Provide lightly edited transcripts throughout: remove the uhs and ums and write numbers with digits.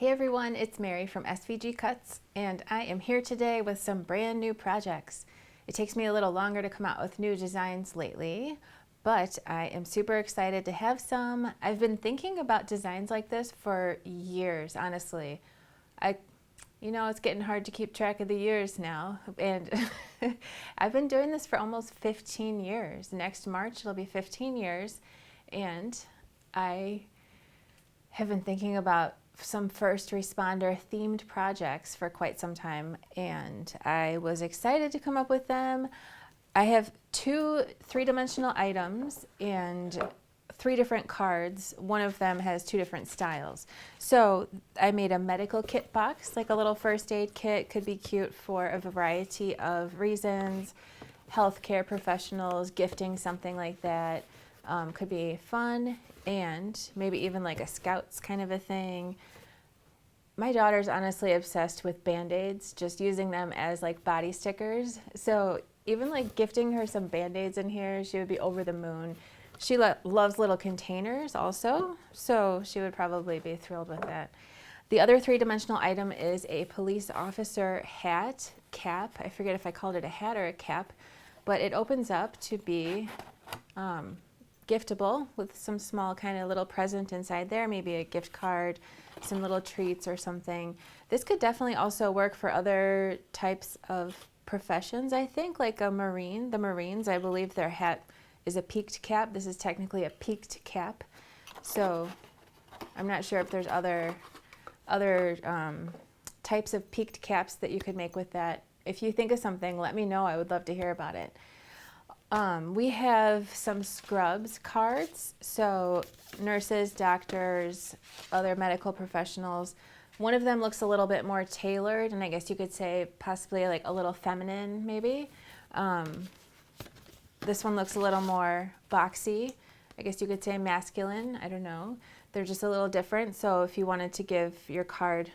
Hey everyone, it's Mary from SVG Cuts, and I am here today with some brand new projects. It takes me a little longer to come out with new designs lately, but I am super excited to have some. I've been thinking about designs like this for years, honestly. It's getting hard to keep track of the years now, and I've been doing this for almost 15 years. Next March it'll be 15 years, and I have been thinking about some first responder themed projects for quite some time, and I was excited to come up with them. I have two three-dimensional items and 3 different cards. One of them has 2 different styles. So I made a medical kit box, like a little first aid kit. Could be cute for a variety of reasons. Healthcare professionals gifting something like that could be fun, and maybe even like a Scouts kind of a thing. My daughter's honestly obsessed with Band-Aids, just using them as like body stickers. So even like gifting her some Band-Aids in here, she would be over the moon. She loves little containers also, so she would probably be thrilled with that. The other three-dimensional item is a police officer hat, cap. I forget if I called it a hat or a cap, but it opens up to be giftable with some small kind of little present inside there, maybe a gift card, some little treats or something. This could definitely also work for other types of professions, I think, like a Marine. The Marines, I believe their hat is a peaked cap. This is technically a peaked cap. So I'm not sure if there's other types of peaked caps that you could make with that. If you think of something, let me know. I would love to hear about it. We have some scrubs cards, so nurses, doctors, other medical professionals. One of them looks a little bit more tailored, and I guess you could say possibly like a little feminine maybe. This one looks a little more boxy. I guess you could say masculine, I don't know. They're just a little different, so if you wanted to give your card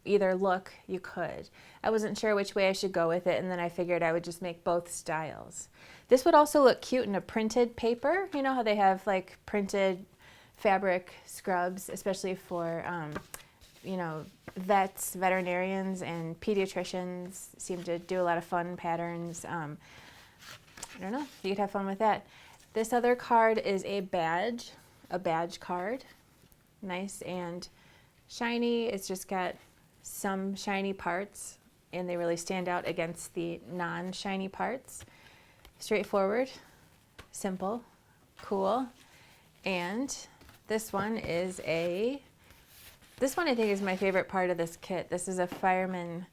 either look, you could. I wasn't sure which way I should go with it, and then I figured I would just make both styles. This would also look cute in a printed paper. You know how they have like printed fabric scrubs, especially for vets, veterinarians, and pediatricians seem to do a lot of fun patterns. I don't know, you could have fun with that. This other card is a badge card. Nice and shiny. It's just got some shiny parts, and they really stand out against the non-shiny parts. Straightforward, simple, cool. And this one I think is my favorite part of this kit. This is a firefighter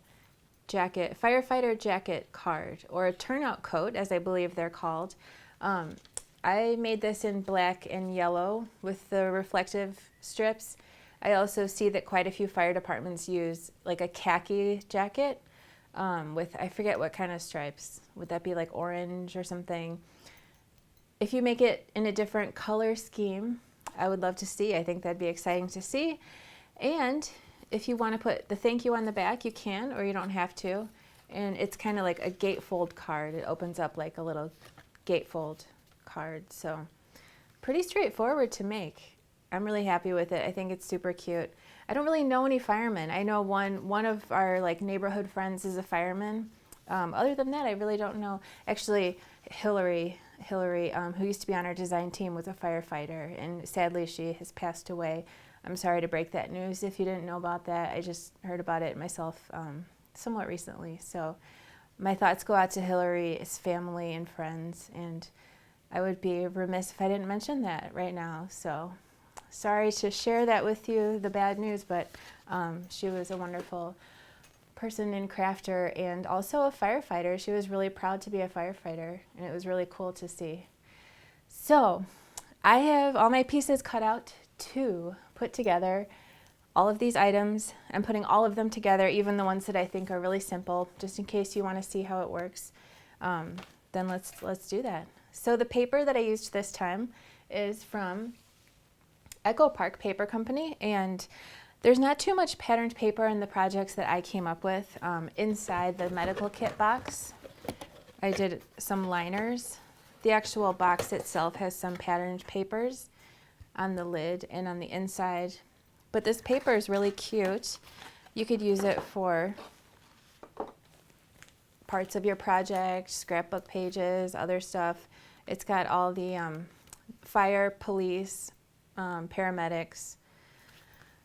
jacket card, or a turnout coat, as I believe they're called. I made this in black and yellow with the reflective strips. I also see that quite a few fire departments use like a khaki jacket with, I forget what kind of stripes. Would that be like orange or something? If you make it in a different color scheme, I would love to see. I think that'd be exciting to see. And if you want to put the thank you on the back, you can, or you don't have to. And it's kind of like a gatefold card. It opens up like a little gatefold card. So pretty straightforward to make. I'm really happy with it. I think it's super cute. I don't really know any firemen. I know one of our like neighborhood friends is a fireman. Other than that, I really don't know. Actually, Hillary, who used to be on our design team, was a firefighter, and sadly she has passed away. I'm sorry to break that news if you didn't know about that. I just heard about it myself somewhat recently. So my thoughts go out to Hillary's family and friends, and I would be remiss if I didn't mention that right now. So sorry to share that with you, the bad news, but she was a wonderful person and crafter, and also a firefighter. She was really proud to be a firefighter, and it was really cool to see. So I have all my pieces cut out to put together all of these items. I'm putting all of them together, even the ones that I think are really simple, just in case you want to see how it works. Then let's do that. So the paper that I used this time is from Echo Park Paper Company, and there's not too much patterned paper in the projects that I came up with. Inside the medical kit box, I did some liners. The actual box itself has some patterned papers on the lid and on the inside. But this paper is really cute. You could use it for parts of your project, scrapbook pages, other stuff. It's got all the fire, police, paramedics,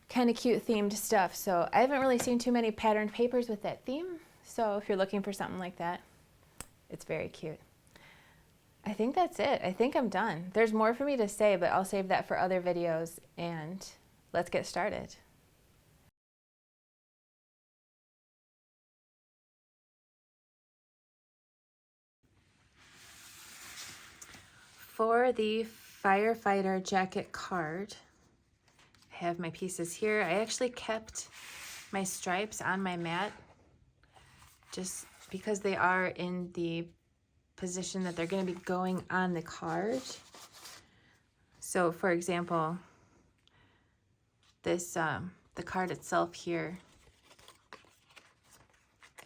kind of cute themed stuff. So I haven't really seen too many patterned papers with that theme. So if you're looking for something like that, it's very cute. I think that's it. I think I'm done. There's more for me to say, but I'll save that for other videos, and let's get started. For the Firefighter jacket card, I have my pieces here. I actually kept my stripes on my mat just because they are in the position that they're going to be going on the card. So for example, this the card itself here,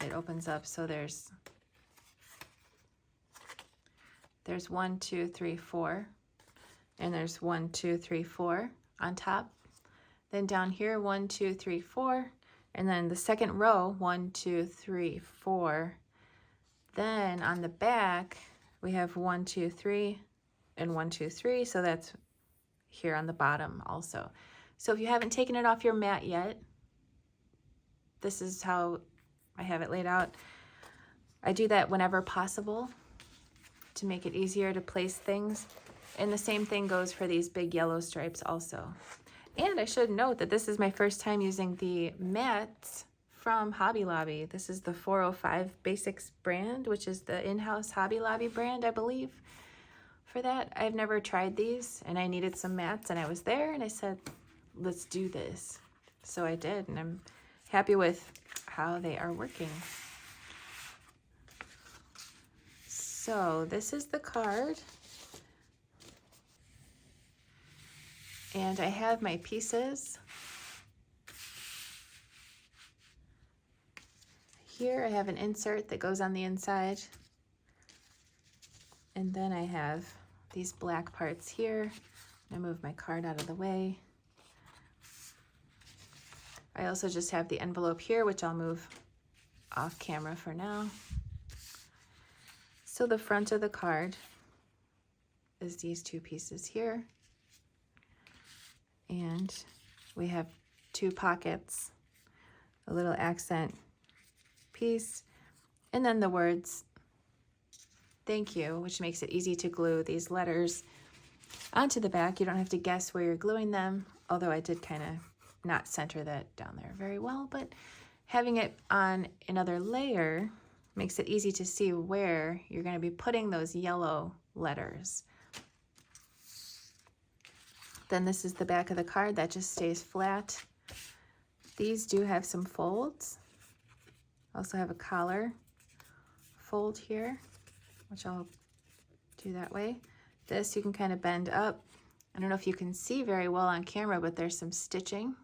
it opens up, so there's 1, 2, 3, 4, and there's 1, 2, 3, 4 on top. Then down here, 1, 2, 3, 4, and then the second row, 1, 2, 3, 4. Then on the back, we have 1, 2, 3, and 1, 2, 3. So that's here on the bottom also. So if you haven't taken it off your mat yet, this is how I have it laid out. I do that whenever possible to make it easier to place things. And the same thing goes for these big yellow stripes also. And I should note that this is my first time using the mats from Hobby Lobby. This is the 405 Basics brand, which is the in-house Hobby Lobby brand, I believe. For that, I've never tried these, and I needed some mats, and I was there, and I said, let's do this. So I did, and I'm happy with how they are working. So this is the card. And I have my pieces. Here I have an insert that goes on the inside. And then I have these black parts here. I move my card out of the way. I also just have the envelope here, which I'll move off camera for now. So the front of the card is these two pieces here. And we have two pockets, a little accent piece, and then the words thank you, which makes it easy to glue these letters onto the back. You don't have to guess where you're gluing them, although I did kind of not center that down there very well, but having it on another layer makes it easy to see where you're going to be putting those yellow letters. Then this is the back of the card that just stays flat. These do have some folds. Also have a collar fold here, which I'll do that way. This you can kind of bend up. I don't know if you can see very well on camera, but there's some stitching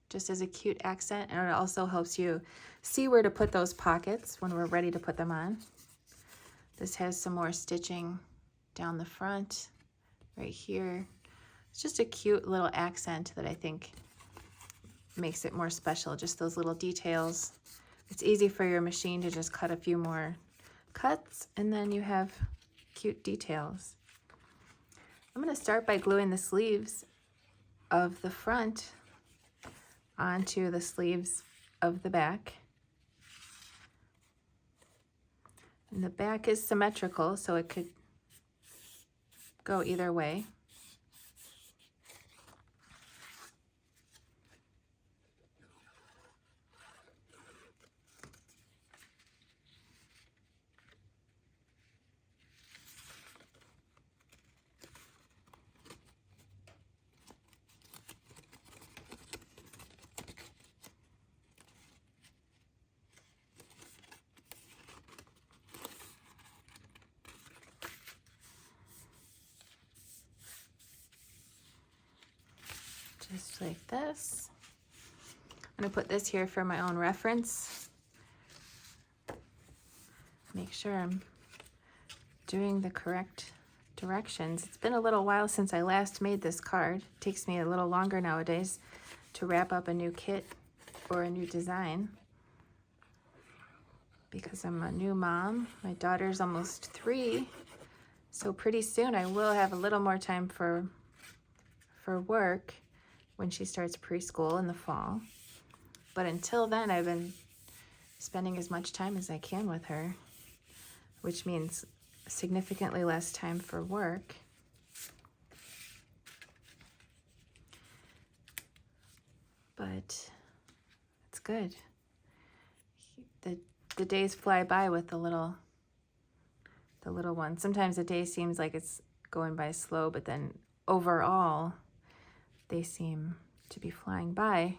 just as a cute accent, and it also helps you see where to put those pockets when we're ready to put them on. This has some more stitching down the front, right here. It's just a cute little accent that I think makes it more special, just those little details. It's easy for your machine to just cut a few more cuts, and then you have cute details. I'm going to start by gluing the sleeves of the front onto the sleeves of the back. And the back is symmetrical, so it could go either way. Just like this. I'm going to put this here for my own reference. Make sure I'm doing the correct directions. It's been a little while since I last made this card. It takes me a little longer nowadays to wrap up a new kit or a new design because I'm a new mom. My daughter's almost 3, so pretty soon I will have a little more time for work when she starts preschool in the fall. But until then, I've been spending as much time as I can with her, which means significantly less time for work. But it's good. The days fly by with the little one. Sometimes a day seems like it's going by slow, but then overall, they seem to be flying by,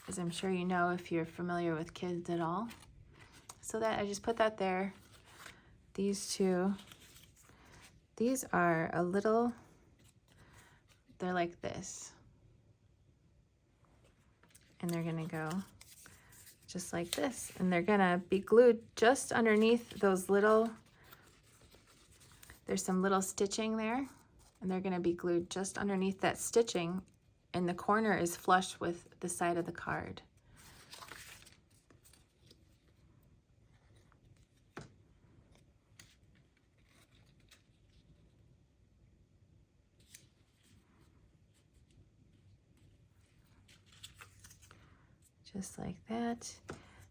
as I'm sure you know if you're familiar with kids at all. So that I just put that there. These two, these are a little, they're like this. And they're gonna go just like this. And they're gonna be glued just underneath those little, there's some little stitching there. And they're gonna be glued just underneath that stitching. And the corner is flush with the side of the card. Just like that.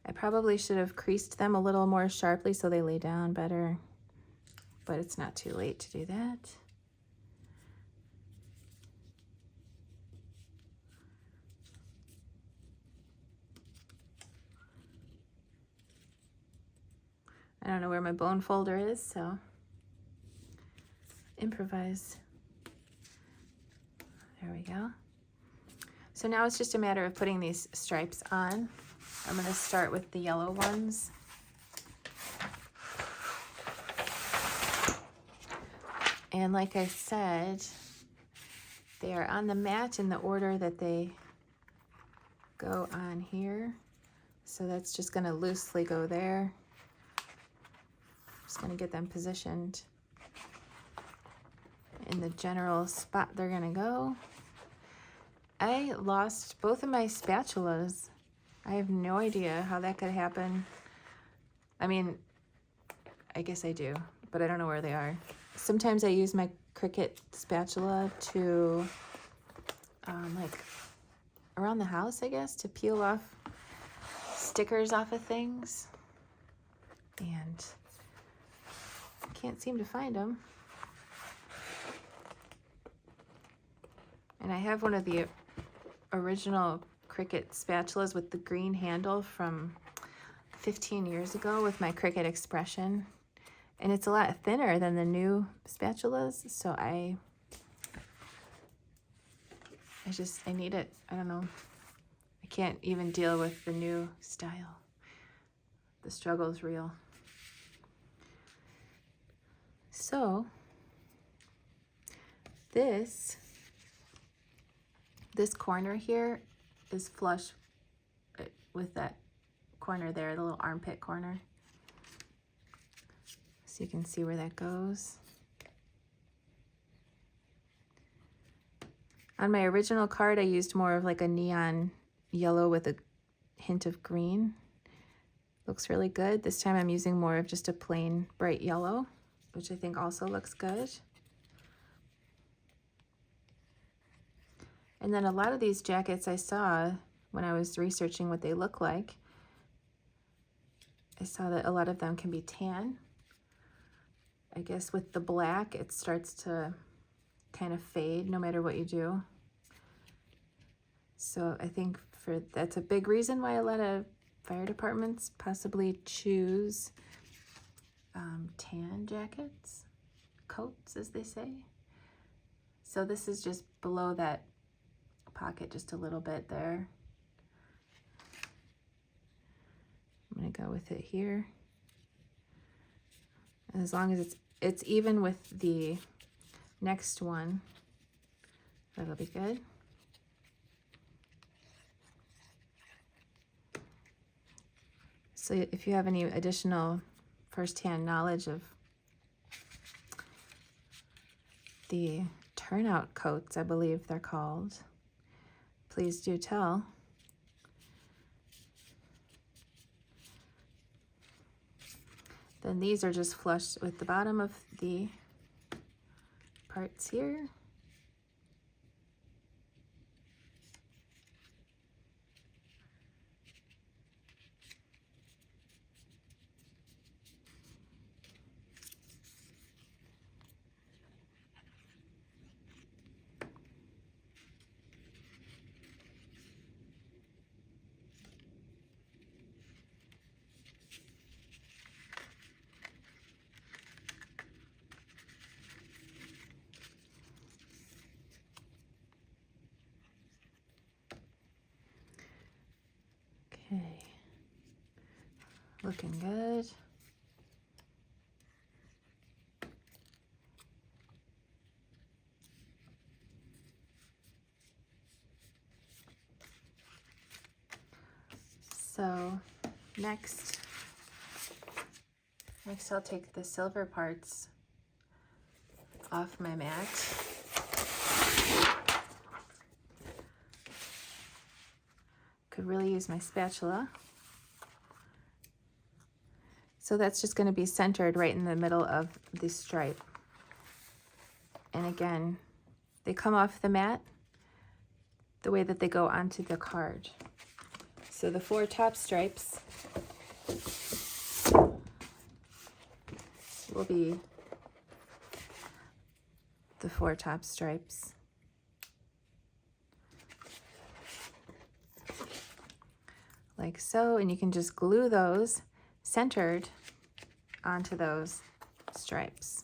I probably should have creased them a little more sharply so they lay down better, but it's not too late to do that. I don't know where my bone folder is, so improvise. There we go. So now it's just a matter of putting these stripes on. I'm going to start with the yellow ones. And like I said, they are on the mat in the order that they go on here. So that's just going to loosely go there. Just going to get them positioned in the general spot they're going to go. I lost both of my spatulas. I have no idea how that could happen. I mean, I guess I do, but I don't know where they are. Sometimes I use my Cricut spatula to, like, around the house, I guess, to peel off stickers off of things. And I can't seem to find them. And I have one of the original Cricut spatulas with the green handle from 15 years ago with my Cricut Expression. And it's a lot thinner than the new spatulas, so I need it. I don't know. I can't even deal with the new style. The struggle is real. So, this corner here is flush with that corner there, the little armpit corner. So you can see where that goes. On my original card, I used more of like a neon yellow with a hint of green. Looks really good. This time I'm using more of just a plain bright yellow, which I think also looks good. And then a lot of these jackets I saw when I was researching what they look like, I saw that a lot of them can be tan. I guess with the black, it starts to kind of fade no matter what you do. So I think that's a big reason why a lot of fire departments possibly choose tan jackets, coats as they say. So this is just below that pocket just a little bit there. I'm gonna go with it here. And as long as it's even with the next one, that'll be good. So if you have any additional firsthand knowledge of the turnout coats, I believe they're called, please do tell. Then these are just flush with the bottom of the parts here. Okay, looking good. So next I'll take the silver parts off my mat. Could really use my spatula. So that's just going to be centered right in the middle of the stripe. And again, they come off the mat the way that they go onto the card. So the 4 top stripes will be the 4 top stripes. Like so, and you can just glue those centered onto those stripes.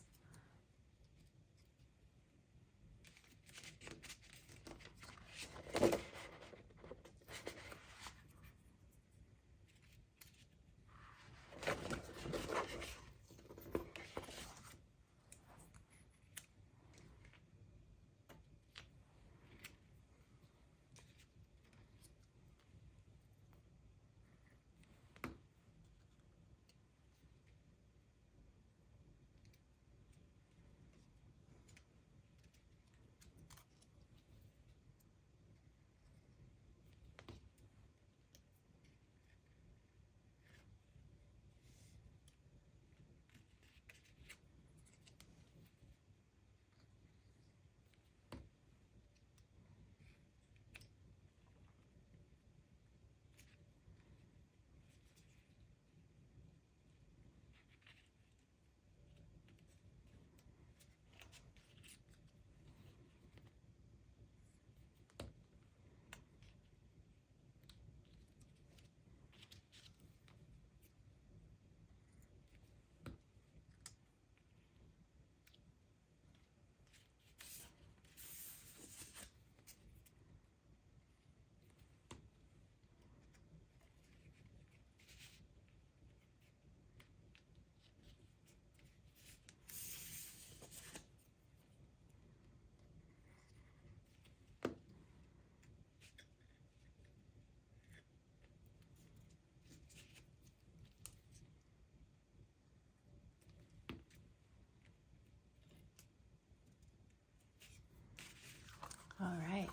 All right.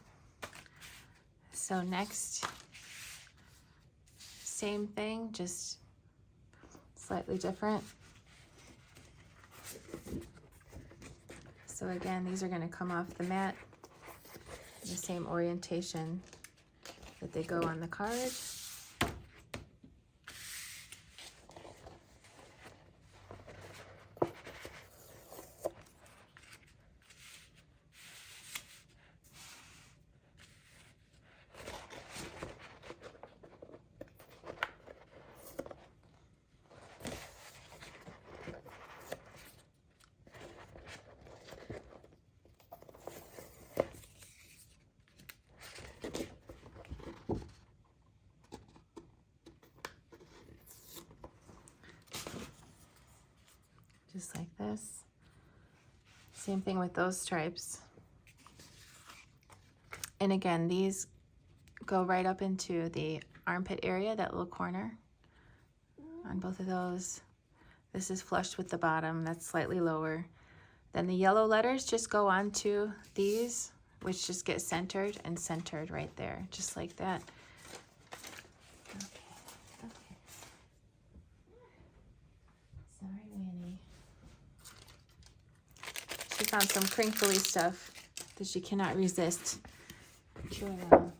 So next, same thing, just slightly different. So again, these are going to come off the mat, the same orientation that they go on the card. Just like this. Same thing with those stripes. And again, these go right up into the armpit area, that little corner on both of those. This is flush with the bottom, that's slightly lower. Then the yellow letters just go onto these which just get centered and centered right there, just like that. Okay, okay. Sorry, Winnie. She found some crinkly stuff that she cannot resist chewing on.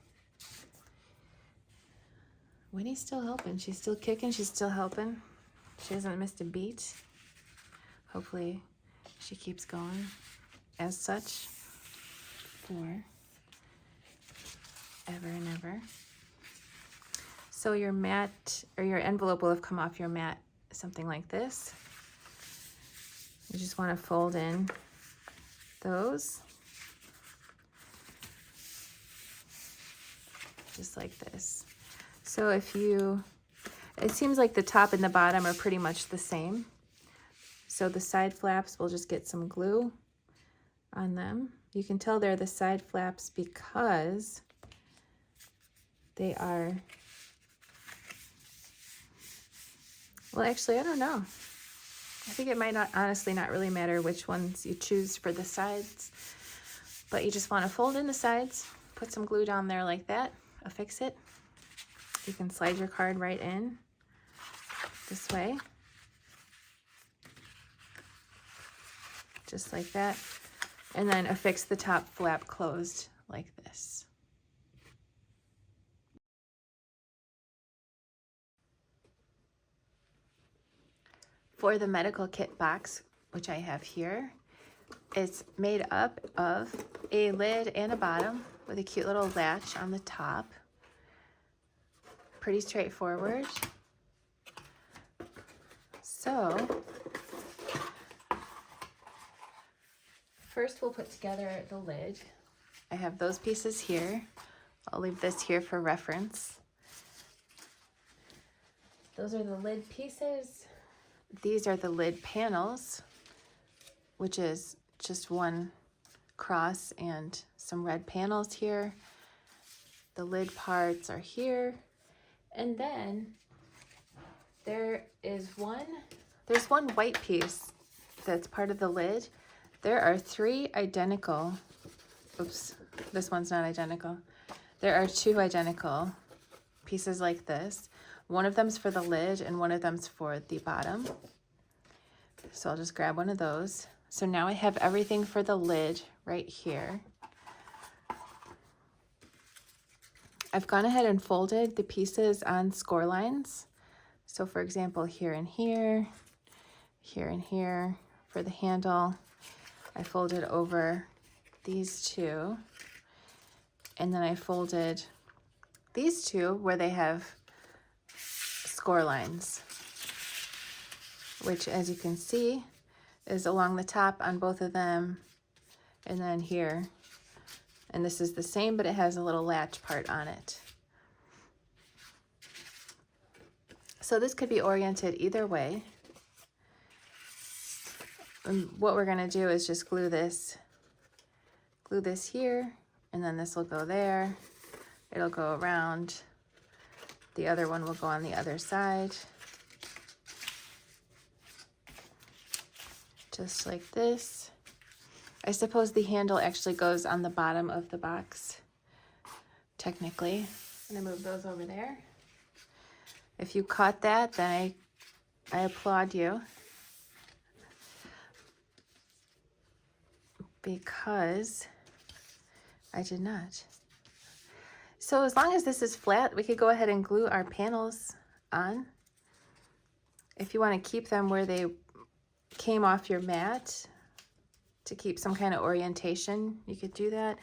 Winnie's still helping. She's still kicking. She's still helping. She hasn't missed a beat. Hopefully she keeps going as such for ever and ever. So your mat or your envelope will have come off your mat something like this. You just want to fold in those just like this. So if you, it seems like the top and the bottom are pretty much the same. So the side flaps, we'll just get some glue on them. You can tell they're the side flaps because they are, well, actually, I don't know. I think it might not, honestly, not really matter which ones you choose for the sides, but you just want to fold in the sides, put some glue down there like that, affix it. You can slide your card right in this way, just like that, and then affix the top flap closed like this. For the medical kit box, which I have here, it's made up of a lid and a bottom with a cute little latch on the top. Pretty straightforward. So first we'll put together the lid. I have those pieces here. I'll leave this here for reference. Those are the lid pieces. These are the lid panels, which is just one cross and some red panels here. The lid parts are here. And then there's one white piece that's part of the lid. There are 3 identical, oops, this one's not identical. There are 2 identical pieces like this. One of them's for the lid and one of them's for the bottom. So I'll just grab one of those. So now I have everything for the lid right here. I've gone ahead and folded the pieces on score lines. So for example, here and here, here and here. For the handle, I folded over these 2. And then I folded these 2 where they have score lines, which, as you can see, is along the top on both of them, and then here. And this is the same, but it has a little latch part on it. So this could be oriented either way. And what we're going to do is just glue this here, and then this will go there. It'll go around. The other one will go on the other side. Just like this. I suppose the handle actually goes on the bottom of the box, technically. I'm gonna move those over there. If you caught that, then I applaud you. Because I did not. So as long as this is flat, we could go ahead and glue our panels on. If you want to keep them where they came off your mat to keep some kind of orientation, you could do that.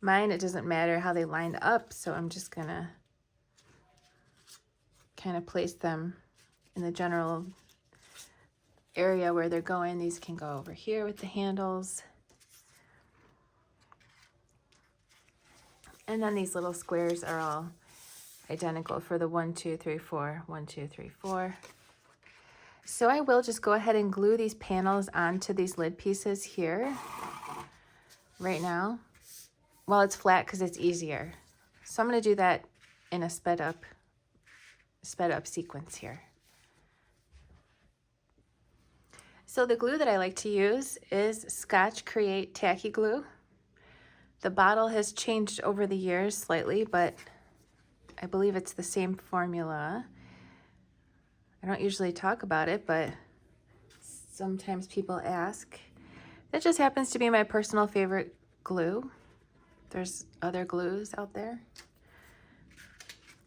Mine, it doesn't matter how they lined up, so I'm just gonna kind of place them in the general area where they're going. These can go over here with the handles. And then these little squares are all identical for the 1, 2, 3, 4, 1, 2, 3, 4. So I will just go ahead and glue these panels onto these lid pieces here right now while it's flat because it's easier. So I'm going to do that in a sped up sequence here. So the glue that I like to use is Scotch Create Tacky Glue. The bottle has changed over the years slightly, but I believe it's the same formula. I don't usually talk about it, but sometimes people ask. That just happens to be my personal favorite glue. There's other glues out there,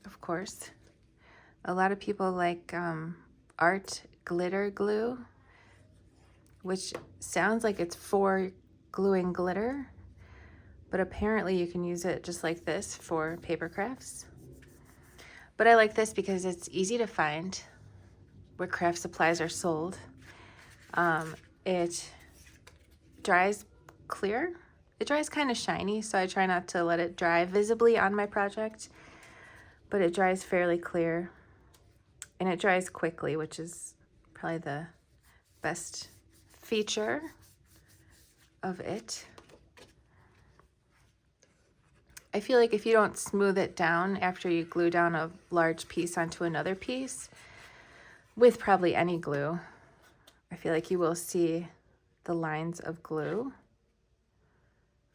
of course. A lot of people like art glitter glue, which sounds like it's for gluing glitter, but apparently you can use it just like this for paper crafts. But I like this because it's easy to find where craft supplies are sold. It dries clear. It dries kind of shiny, so I try not to let it dry visibly on my project, but it dries fairly clear. And it dries quickly, which is probably the best feature of it. I feel like if you don't smooth it down after you glue down a large piece onto another piece, with probably any glue, I feel like you will see the lines of glue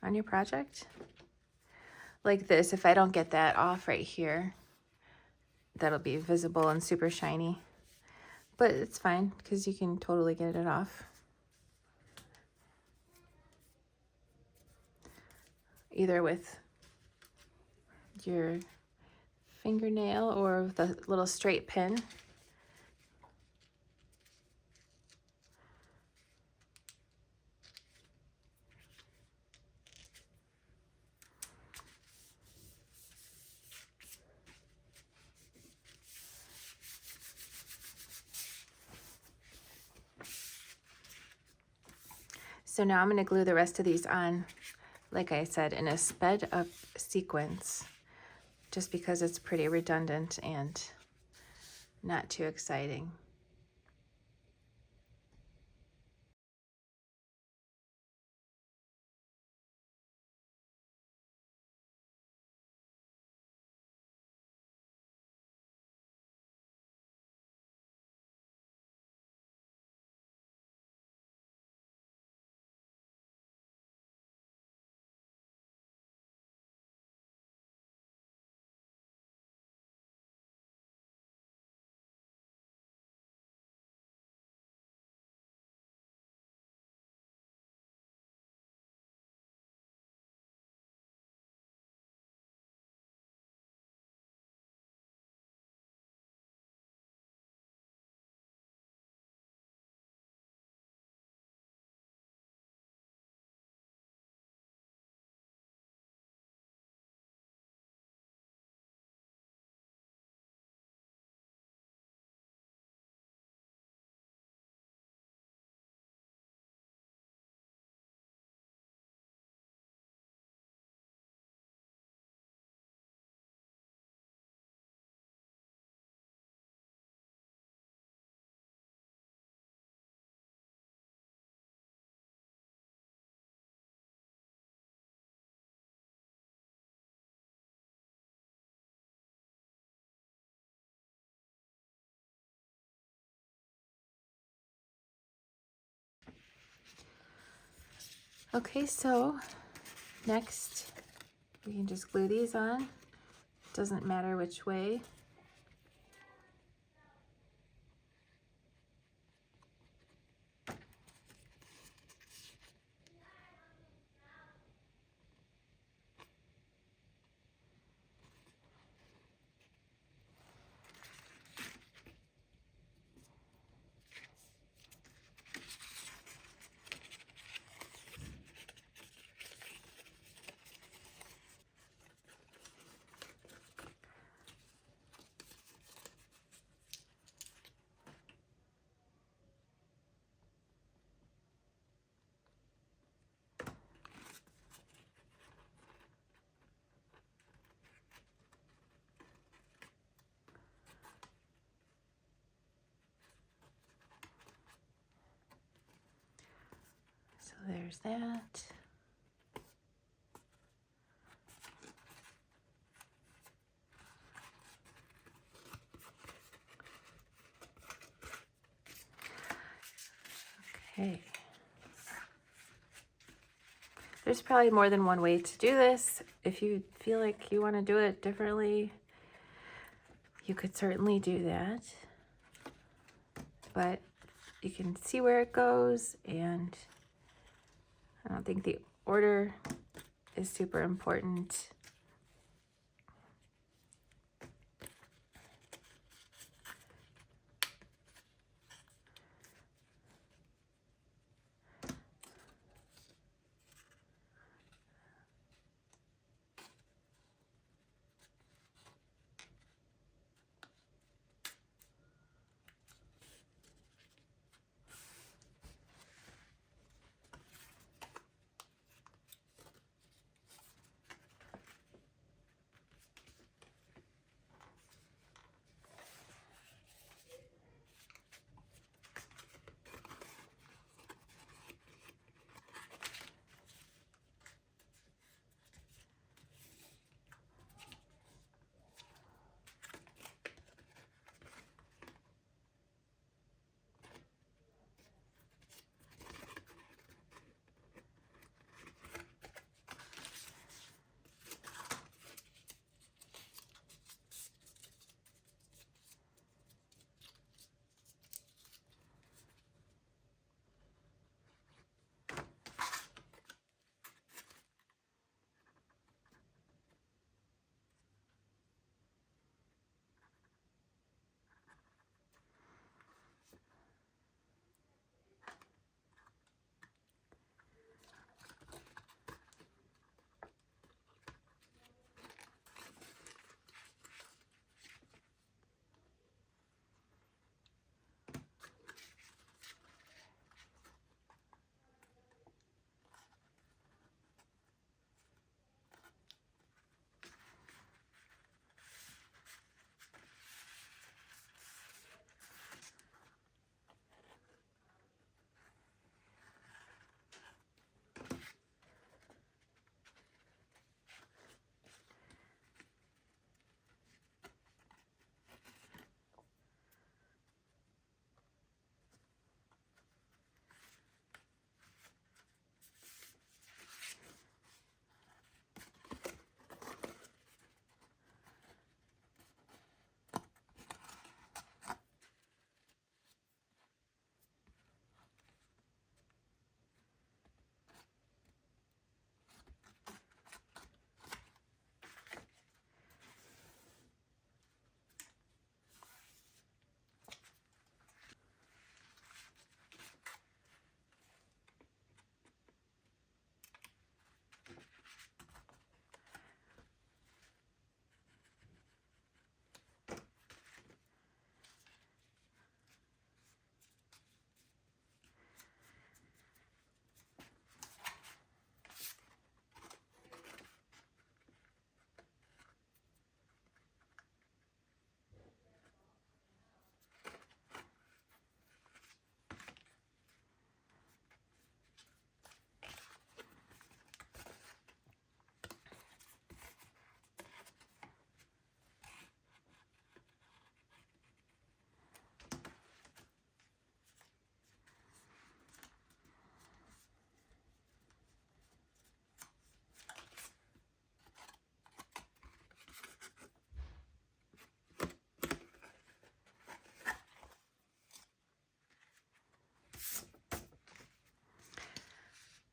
on your project. Like this, if I don't get that off right here, that'll be visible and super shiny. But it's fine because you can totally get it off. Either with your fingernail or with a little straight pin. So now I'm going to glue the rest of these on, like I said, in a sped up sequence, just because it's pretty redundant and not too exciting. Okay, so next we can just glue these on. Doesn't matter which way. So there's that. Okay. There's probably more than one way to do this. If you feel like you want to do it differently, you could certainly do that. But you can see where it goes, and I don't think the order is super important.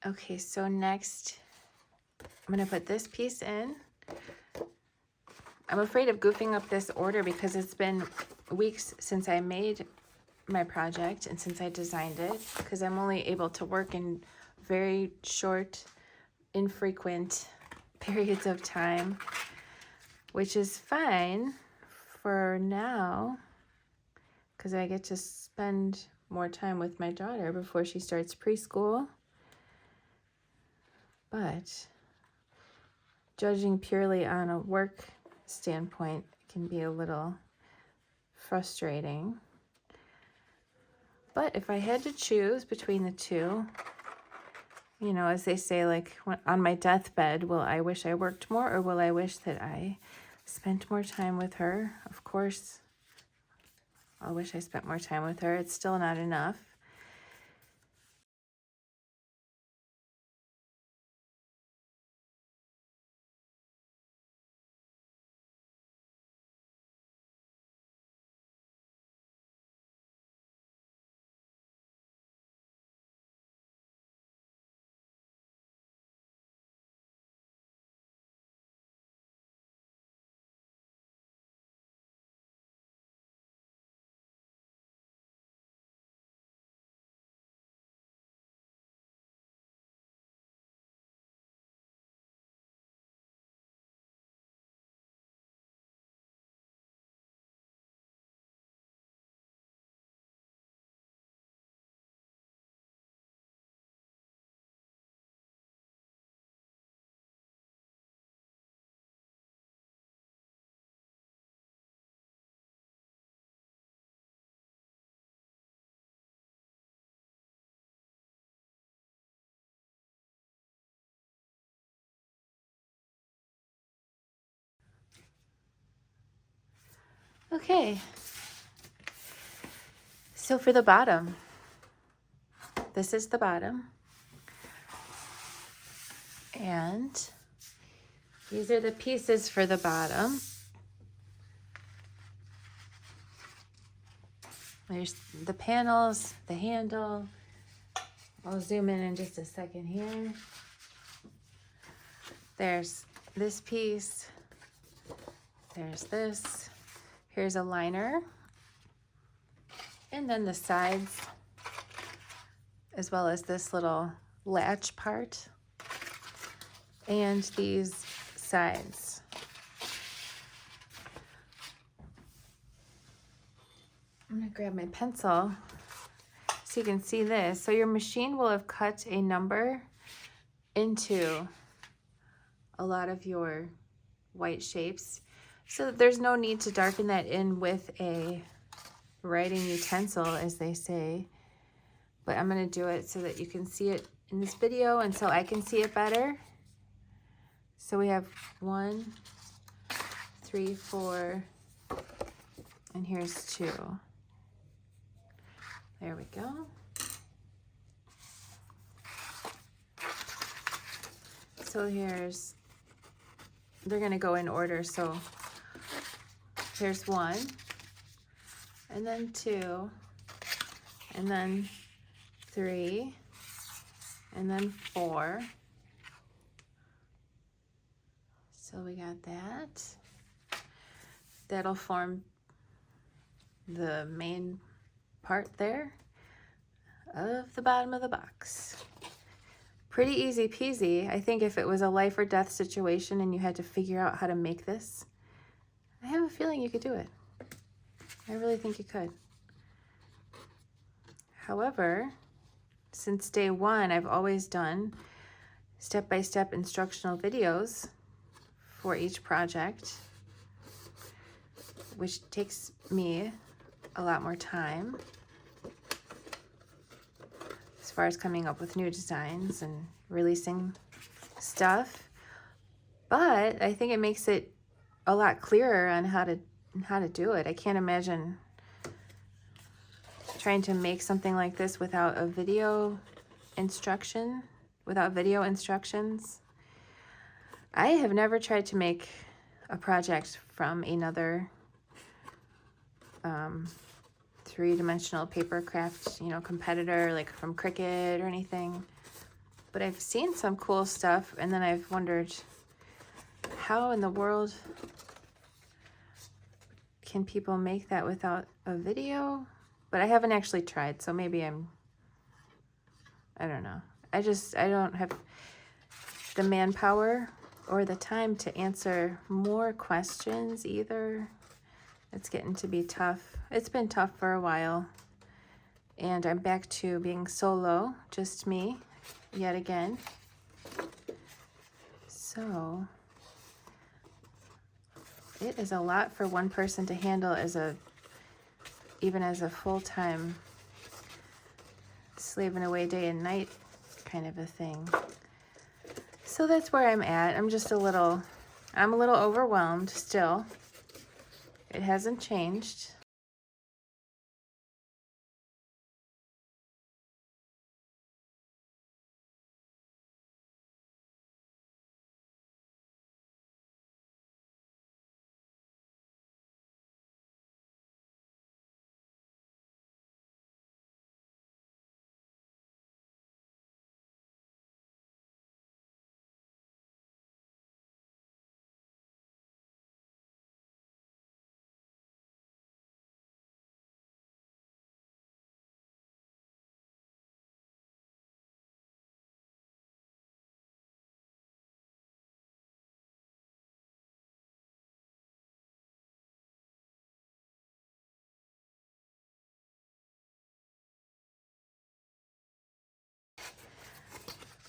Okay, so next I'm going to put this piece in. I'm afraid of goofing up this order because it's been weeks since I made my project and since I designed it, because I'm only able to work in very short, infrequent periods of time, which is fine for now because I get to spend more time with my daughter before she starts preschool. But judging purely on a work standpoint can be a little frustrating. But if I had to choose between the two, you know, as they say, like on my deathbed, will I wish I worked more or will I wish that I spent more time with her? Of course, I'll wish I spent more time with her. It's still not enough. Okay, so for the bottom, this is the bottom, and these are the pieces for the bottom. There's the panels, the handle. I'll zoom in just a second here. There's this piece. There's this. Here's a liner. And then the sides, as well as this little latch part. And these sides. I'm gonna grab my pencil so you can see this. So your machine will have cut a number into a lot of your white shapes. So there's no need to darken that in with a writing utensil, as they say. But I'm gonna do it so that you can see it in this video and so I can see it better. So we have 1, 3, 4, and here's 2. There we go. So here's, they're gonna go in order. So here's 1, and then 2, and then 3, and then 4. So we got that. That'll form the main part there of the bottom of the box. Pretty easy peasy. I think if it was a life or death situation and you had to figure out how to make this, I have a feeling you could do it. I really think you could. However, since day one, I've always done step-by-step instructional videos for each project, which takes me a lot more time as far as coming up with new designs and releasing stuff. But I think it makes it a lot clearer on how to do it. I can't imagine trying to make something like this without a video instruction, without video instructions. I have never tried to make a project from another three-dimensional paper craft, competitor, like from Cricut or anything. But I've seen some cool stuff, and then I've wondered, how in the world can people make that without a video? But I haven't actually tried, so maybe I don't know. I don't have the manpower or the time to answer more questions either. It's getting to be tough. It's been tough for a while. And I'm back to being solo, just me, yet again. So it is a lot for one person to handle even as a full-time slaving away day and night kind of a thing. So that's where I'm at. I'm a little overwhelmed still. It hasn't changed.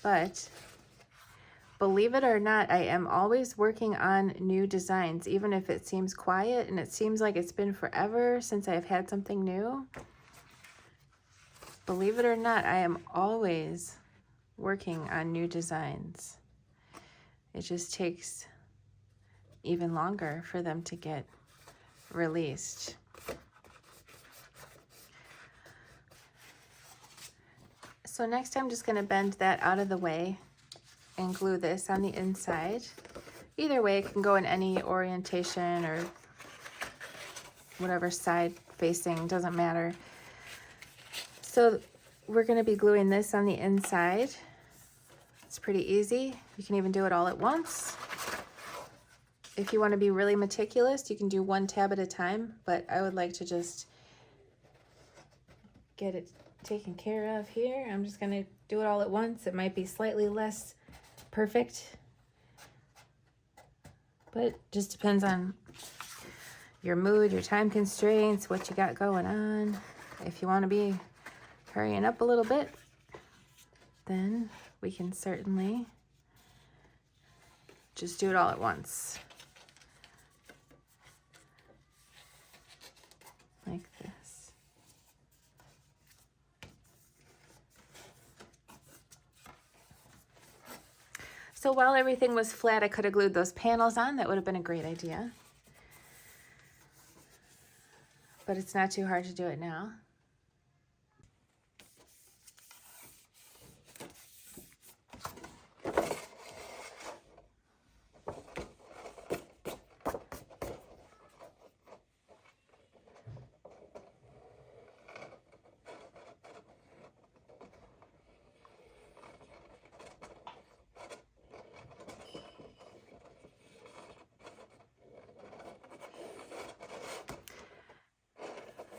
But believe it or not, I am always working on new designs, even if it seems quiet and it seems like it's been forever since I've had something new. Believe it or not, I am always working on new designs. It just takes even longer for them to get released. So next I'm just going to bend that out of the way and glue this on the inside. Either way, it can go in any orientation or whatever side facing, doesn't matter. So we're going to be gluing this on the inside. It's pretty easy. You can even do it all at once. If you want to be really meticulous, you can do one tab at a time, but I would like to just get it taken care of here. I'm just going to do it all at once. It might be slightly less perfect, but just depends on your mood, your time constraints, what you got going on. If you want to be hurrying up a little bit, then we can certainly just do it all at once. Like this. So while everything was flat, I could have glued those panels on. That would have been a great idea. But it's not too hard to do it now.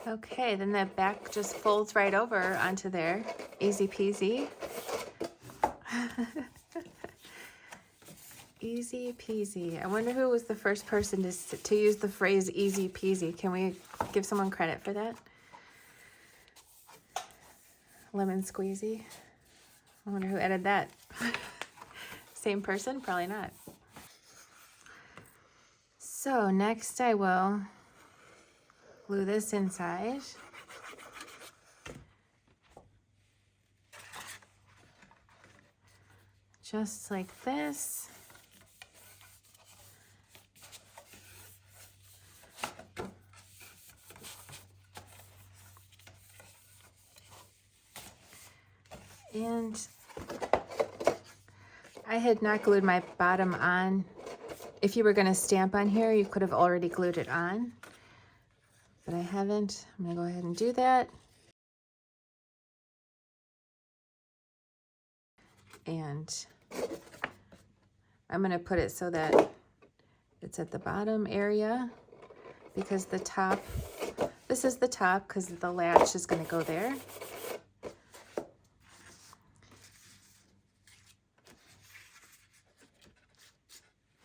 Okay, then the back just folds right over onto there. Easy peasy. Easy peasy. I wonder who was the first person to use the phrase easy peasy. Can we give someone credit for that? Lemon squeezy. I wonder who added that. Same person? Probably not. So next I will glue this inside. Just like this. And I had not glued my bottom on. If you were going to stamp on here, you could have already glued it on. But I haven't. I'm going to go ahead and do that. And I'm going to put it so that it's at the bottom area, because the top, this is the top because the latch is going to go there.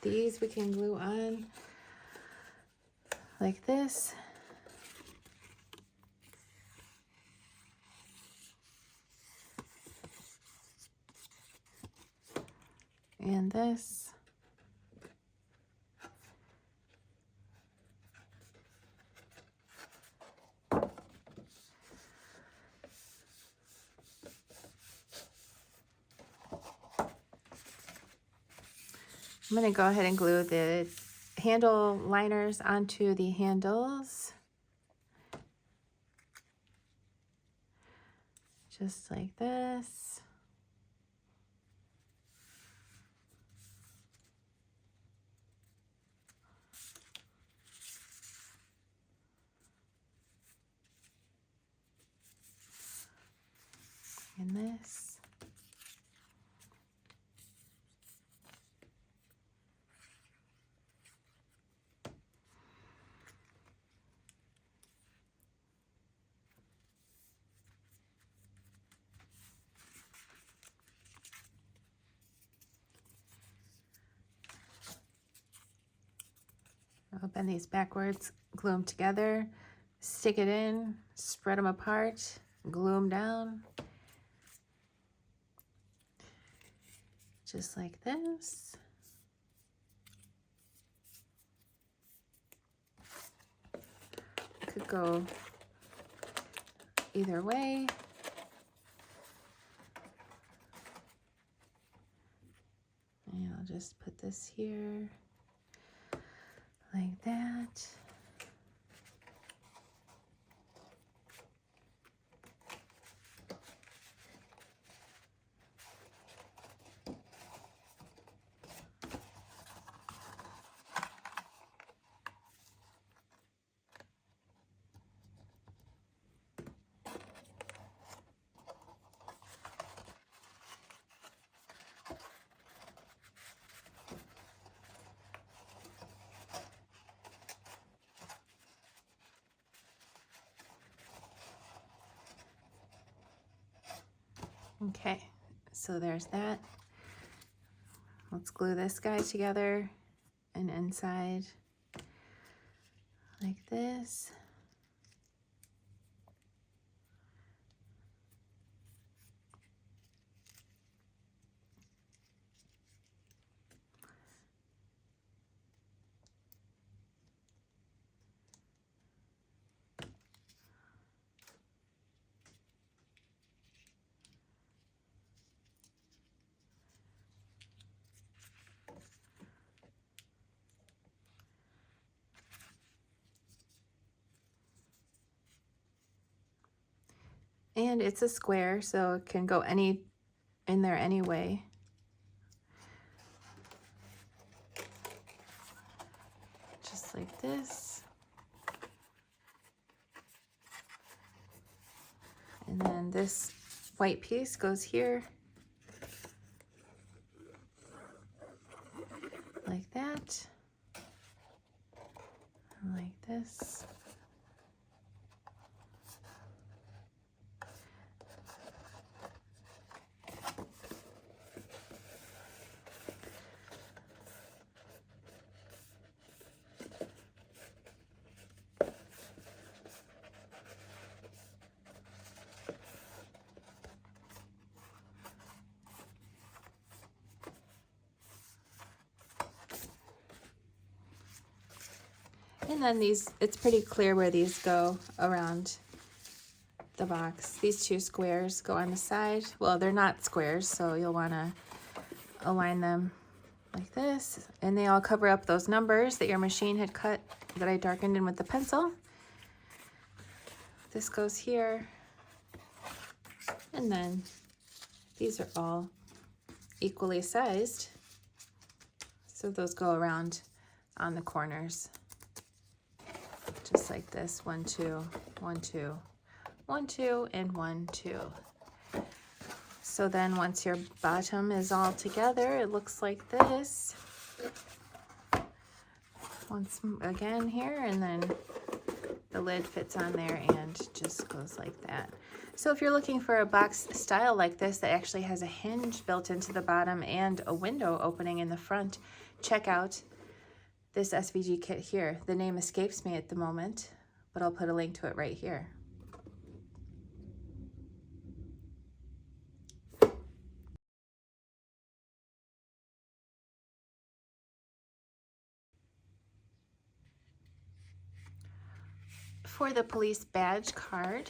These we can glue on like this. And this. I'm going to go ahead and glue the handle liners onto the handles. Just like this. And this. I'll bend these backwards, glue them together, stick it in, spread them apart, glue them down. Just like this. Could go either way. And I'll just put this here like that. Okay, so there's that. Let's glue this guy together and inside like this. And it's a square, so it can go in there anyway. Just like this. And then this white piece goes here. Like that. And like this. And then it's pretty clear where these go around the box. These two squares go on the side. Well, they're not squares, so you'll want to align them like this. And they all cover up those numbers that your machine had cut that I darkened in with the pencil. This goes here. And then these are all equally sized. So those go around on the corners. Just like this, 1, 2, 1, 2, 1, 2, and 1, 2. So then once your bottom is all together, it looks like this. Once again here, and then the lid fits on there and just goes like that. So if you're looking for a box style like this that actually has a hinge built into the bottom and a window opening in the front, check out this SVG kit here. The name escapes me at the moment, but I'll put a link to it right here. For the police badge card,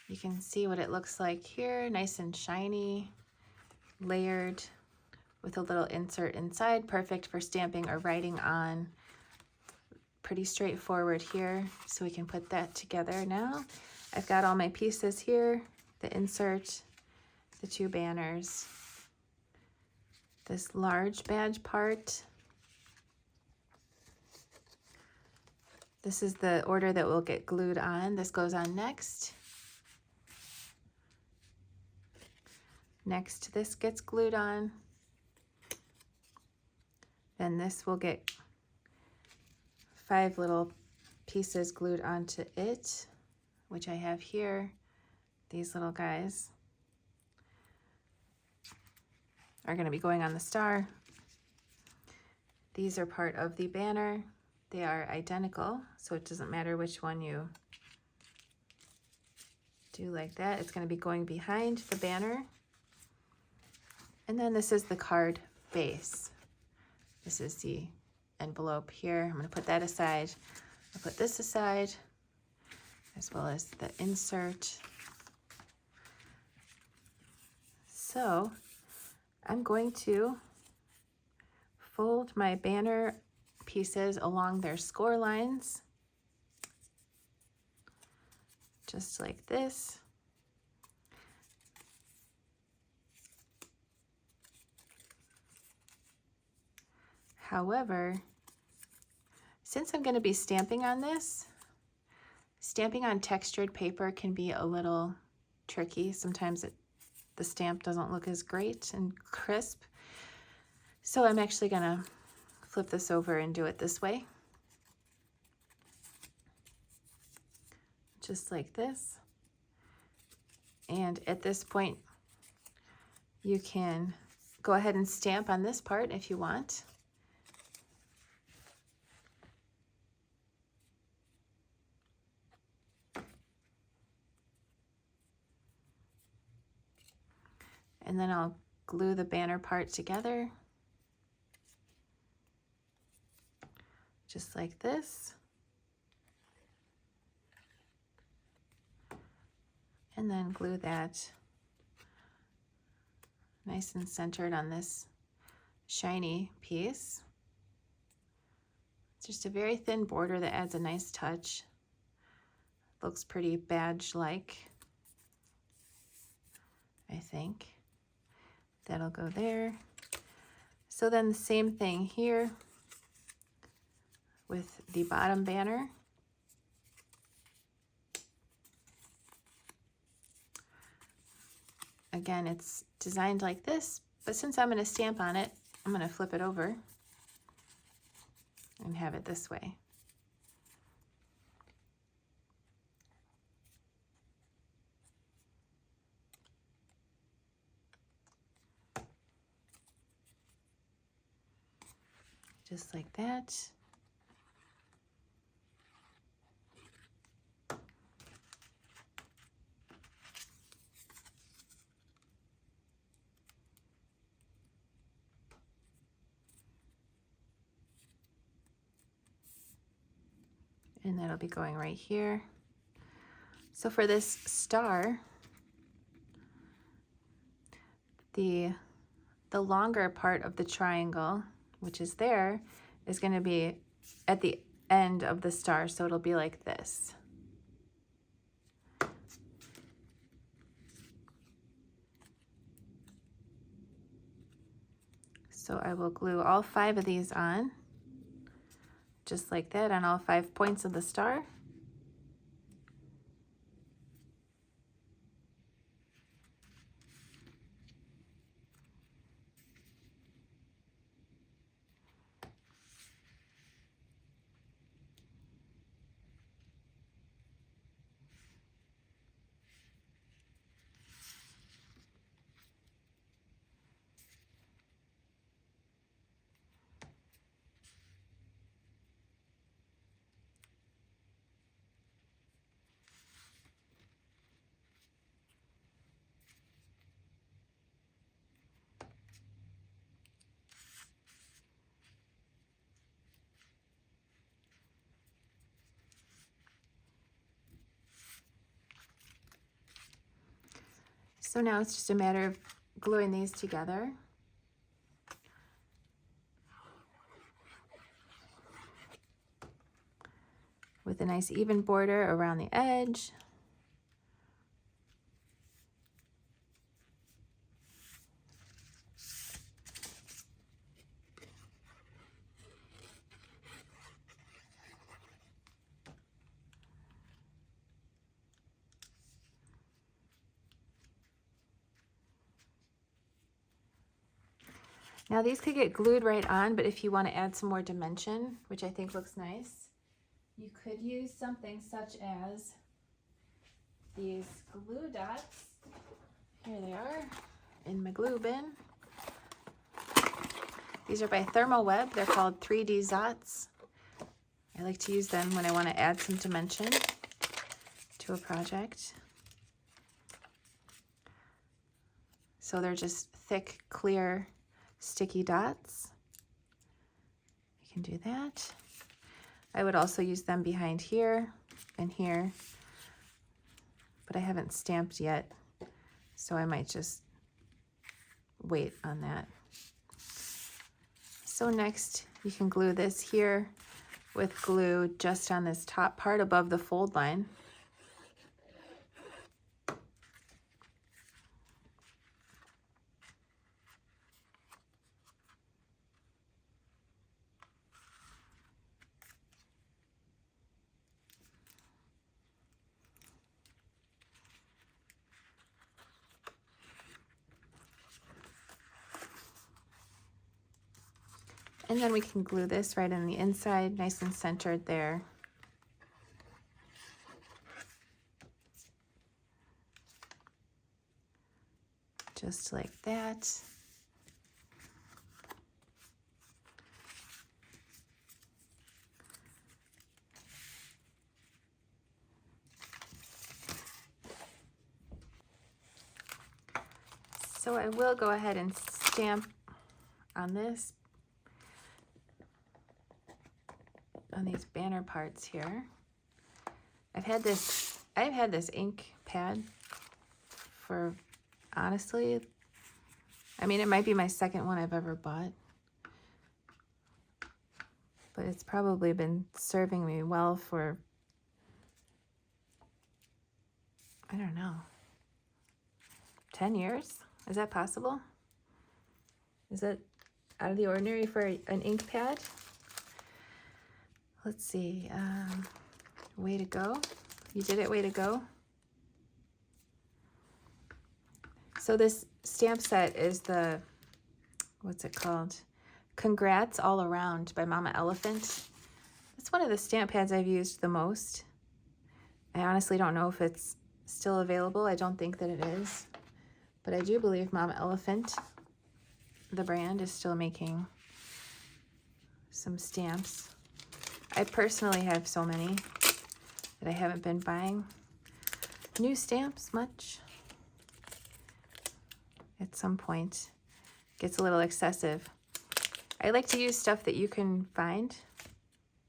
you can see what it looks like here, nice and shiny, layered, with a little insert inside, perfect for stamping or writing on. Pretty straightforward here, so we can put that together now. I've got all my pieces here, the insert, the two banners, this large badge part. This is the order that will get glued on. This goes on next. Next, this gets glued on. Then this will get 5 little pieces glued onto it, which I have here. These little guys are going to be going on the star. These are part of the banner. They are identical, so it doesn't matter which one you do like that. It's going to be going behind the banner. And then this is the card base. This is the envelope here. I'm going to put that aside. I'll put this aside, as well as the insert. So I'm going to fold my banner pieces along their score lines, just like this. However, since I'm going to be stamping on this, stamping on textured paper can be a little tricky. Sometimes the stamp doesn't look as great and crisp. So I'm actually going to flip this over and do it this way. Just like this. And at this point, you can go ahead and stamp on this part if you want. And then I'll glue the banner part together, just like this. And then glue that nice and centered on this shiny piece. It's just a very thin border that adds a nice touch. Looks pretty badge-like, I think. That'll go there. So then the same thing here with the bottom banner. Again, it's designed like this, but since I'm going to stamp on it, I'm going to flip it over and have it this way. Just like that. And that'll be going right here. So for this star, the longer part of the triangle, which is there, is going to be at the end of the star, so it'll be like this. So I will glue all 5 of these on, just like that, on all 5 points of the star. So now it's just a matter of gluing these together. With a nice even border around the edge. Now these could get glued right on, but if you want to add some more dimension, which I think looks nice, you could use something such as these glue dots. Here they are in my glue bin. These are by Thermal Web. They're called 3D Zots. I like to use them when I want to add some dimension to a project. So they're just thick, clear, sticky dots. You can do that. I would also use them behind here and here, but I haven't stamped yet, so I might just wait on that. So next, you can glue this here with glue just on this top part above the fold line. And then we can glue this right on the inside, nice and centered there. just like that. So I will go ahead and stamp on this, on these banner parts here. I've had this ink pad for, honestly, I mean, it might be my second one I've ever bought, but it's probably been serving me well for, I don't know, 10 years? Is that possible? Is that out of the ordinary for an ink pad? Let's see, way to go. You did it, way to go. So this stamp set is the, what's it called? Congrats All Around by Mama Elephant. It's one of the stamp pads I've used the most. I honestly don't know if it's still available. I don't think that it is. But I do believe Mama Elephant, the brand, is still making some stamps. I personally have so many that I haven't been buying new stamps much. At some point, it gets a little excessive. I like to use stuff that you can find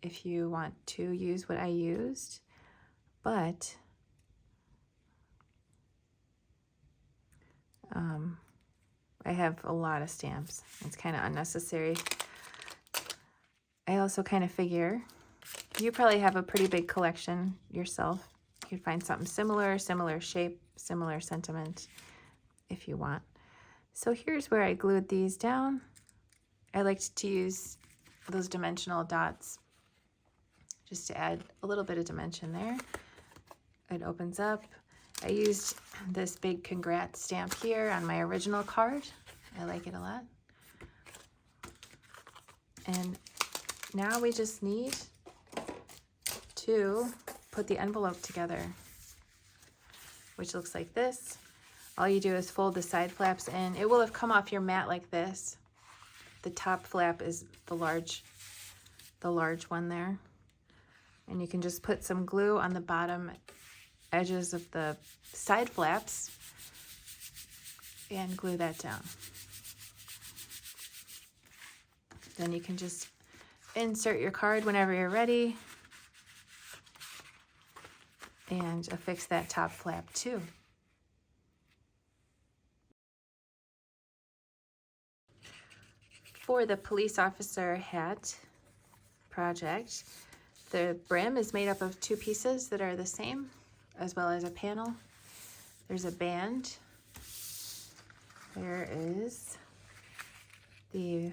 if you want to use what I used, but I have a lot of stamps. It's kind of unnecessary. I also kind of figure you probably have a pretty big collection yourself. You could find something similar, similar shape, similar sentiment if you want. So here's where I glued these down. I liked to use those dimensional dots just to add a little bit of dimension there. It opens up. I used this big congrats stamp here on my original card. I like it a lot. And now we just need to put the envelope together, which looks like this. All you do is fold the side flaps in. It will have come off your mat like this. The top flap is the large one there. And you can just put some glue on the bottom edges of the side flaps and glue that down. Then you can just insert your card whenever you're ready and affix that top flap too. For the police officer hat project, the brim is made up of two pieces that are the same, as well as a panel. There's a band. There is the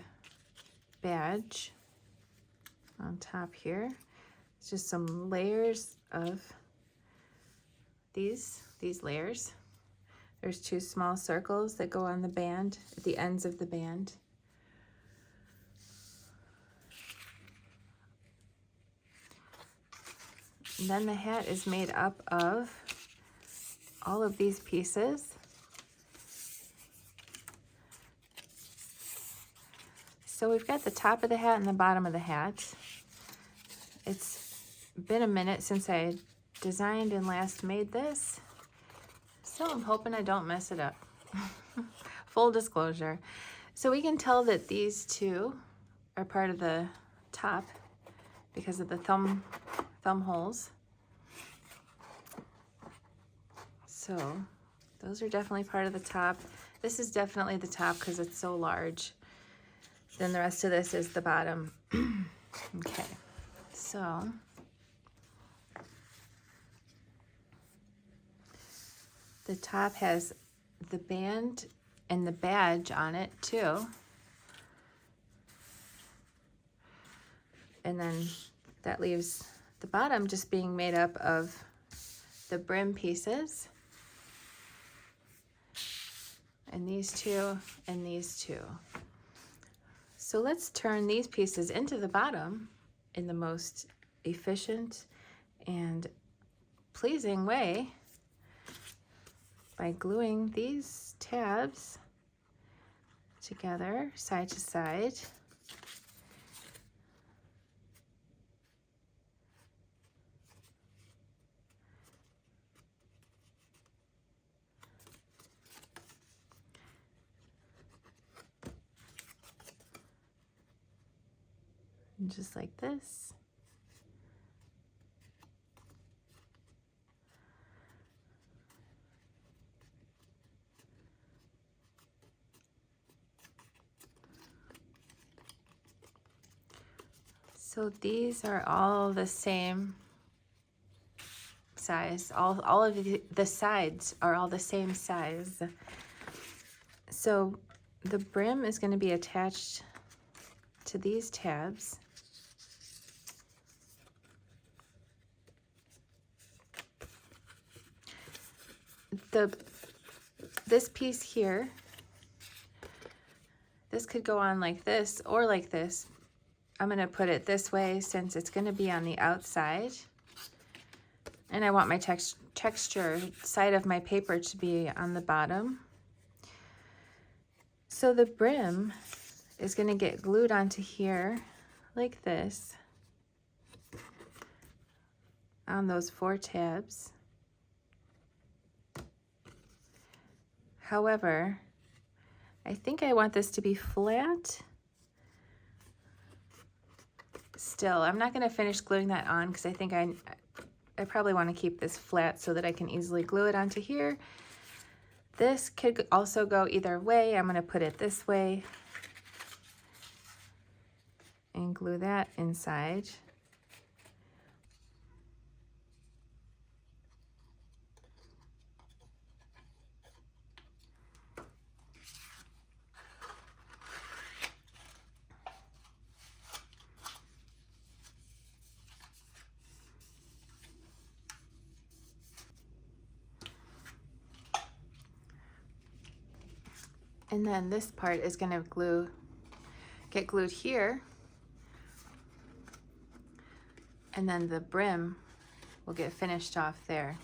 badge on top here. It's just some layers of these layers. There's two small circles that go on the band, at the ends of the band. And then the hat is made up of all of these pieces. So we've got the top of the hat and the bottom of the hat. It's been a minute since I designed and last made this, so I'm hoping I don't mess it up. Full disclosure. So we can tell that these two are part of the top because of the thumb holes. So those are definitely part of the top. This is definitely the top because it's so large. Then the rest of this is the bottom. Okay, so the top has the band and the badge on it too. And then that leaves the bottom just being made up of the brim pieces. And these two and these two. So let's turn these pieces into the bottom in the most efficient and pleasing way. by gluing these tabs together, side to side. And just like this. So these are all the same size. All of the sides are all the same size. So the brim is going to be attached to these tabs. This piece here, this could go on like this or like this. I'm going to put it this way since it's going to be on the outside. And I want my texture side of my paper to be on the bottom. So the brim is going to get glued onto here like this on those 4 tabs. However, I think I want this to be flat. Still, I'm not going to finish gluing that on because I think I probably want to keep this flat so that I can easily glue it onto here. This could also go either way. I'm going to put it this way and glue that inside. And then this part is going to get glued here. And then the brim will get finished off there.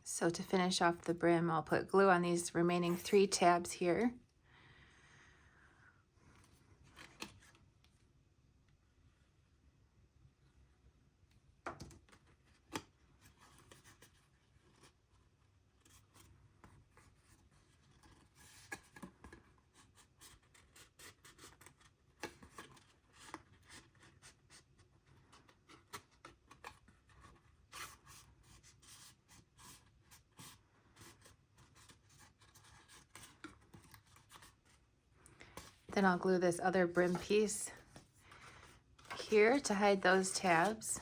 So to finish off the brim, I'll put glue on these remaining 3 tabs here. Then I'll glue this other brim piece here to hide those tabs.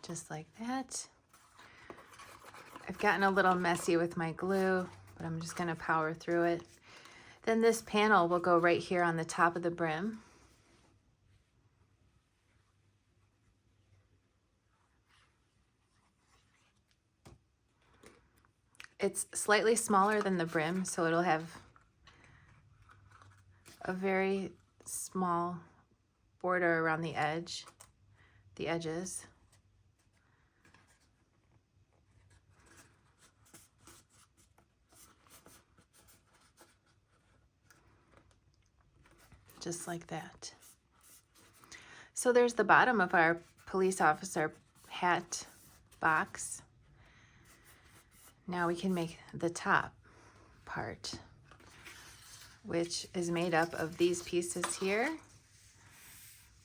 Just like that. I've gotten a little messy with my glue, but I'm just going to power through it. Then this panel will go right here on the top of the brim. It's slightly smaller than the brim, so it'll have a very small border around the edges. Just like that. So there's the bottom of our police officer hat box. Now we can make the top part, which is made up of these pieces here,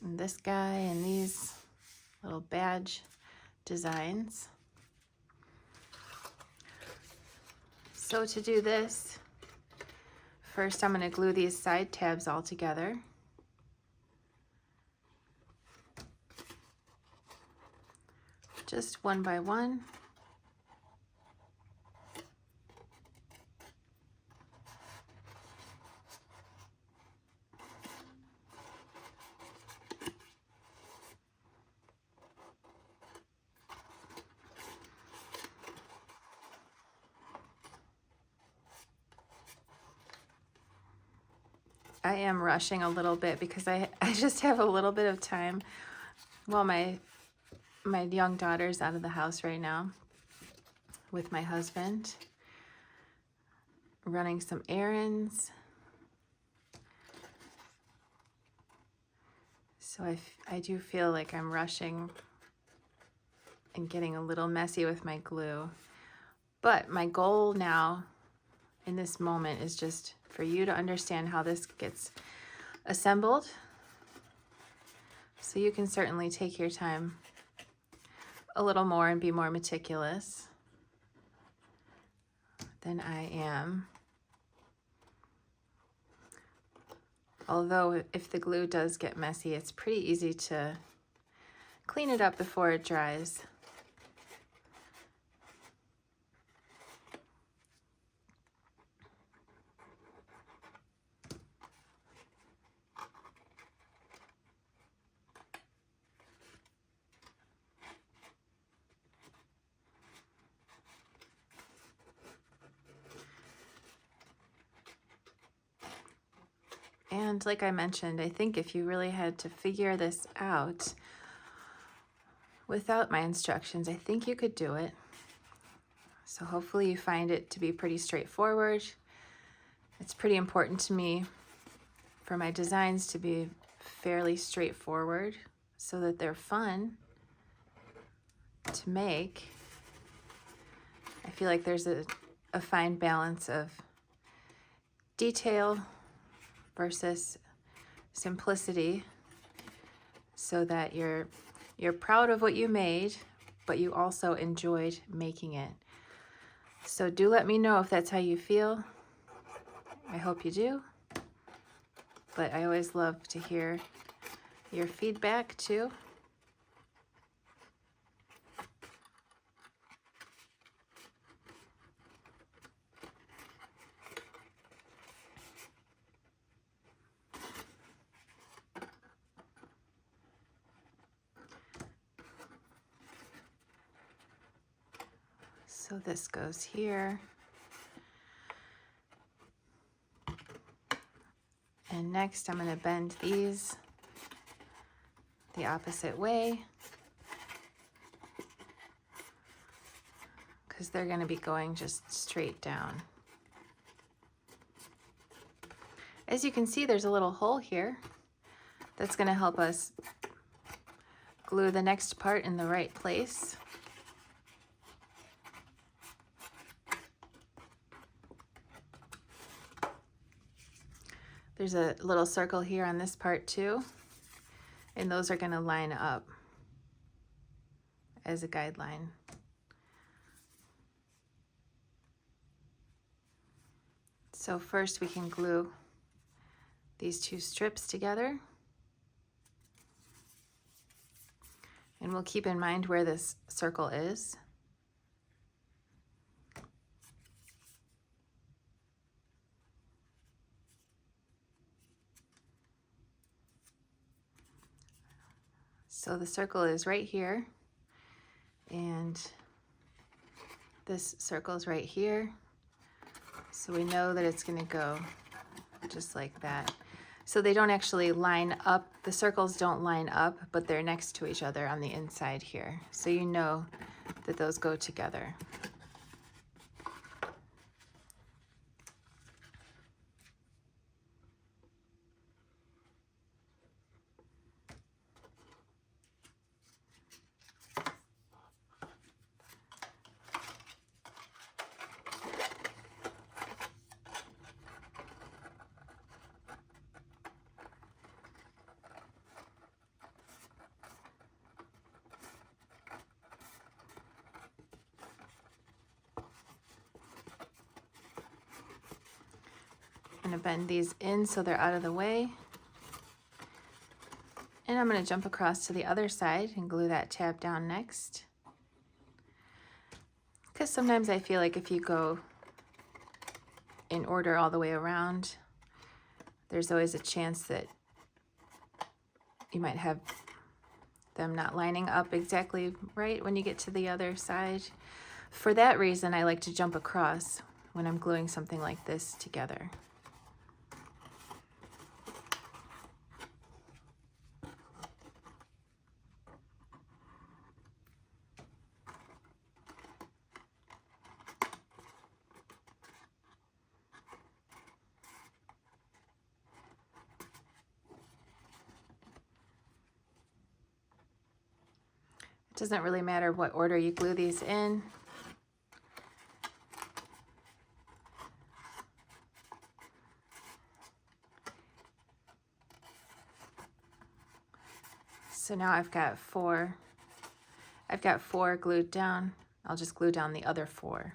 and this guy, and these little badge designs. So to do this, first I'm going to glue these side tabs all together. Just one by one. I am rushing a little bit because I just have a little bit of time. Well, my young daughter's out of the house right now with my husband, running some errands. So I do feel like I'm rushing and getting a little messy with my glue. But my goal now in this moment is just for you to understand how this gets assembled. So you can certainly take your time a little more and be more meticulous than I am. Although if the glue does get messy, it's pretty easy to clean it up before it dries. And like I mentioned, I think if you really had to figure this out without my instructions, I think you could do it. So hopefully you find it to be pretty straightforward. It's pretty important to me for my designs to be fairly straightforward so that they're fun to make. I feel like there's a fine balance of detail versus simplicity, so that you're proud of what you made, but you also enjoyed making it. So do let me know if that's how you feel. I hope you do. But I always love to hear your feedback too. So this goes here. And next I'm going to bend these the opposite way, because they're going to be going just straight down. As you can see, there's a little hole here that's going to help us glue the next part in the right place. There's a little circle here on this part too, and those are going to line up as a guideline. So first we can glue these two strips together, and we'll keep in mind where this circle is. So the circle is right here, and this circle is right here. So we know that it's going to go just like that. So they don't actually line up, the circles don't line up, but they're next to each other on the inside here. So you know that those go together. I'm going to bend these in so they're out of the way. And I'm going to jump across to the other side and glue that tab down next. Because sometimes I feel like if you go in order all the way around, there's always a chance that you might have them not lining up exactly right when you get to the other side. For that reason, I like to jump across when I'm gluing something like this together. It doesn't really matter what order you glue these in. So now I've got four glued down. I'll just glue down the other 4.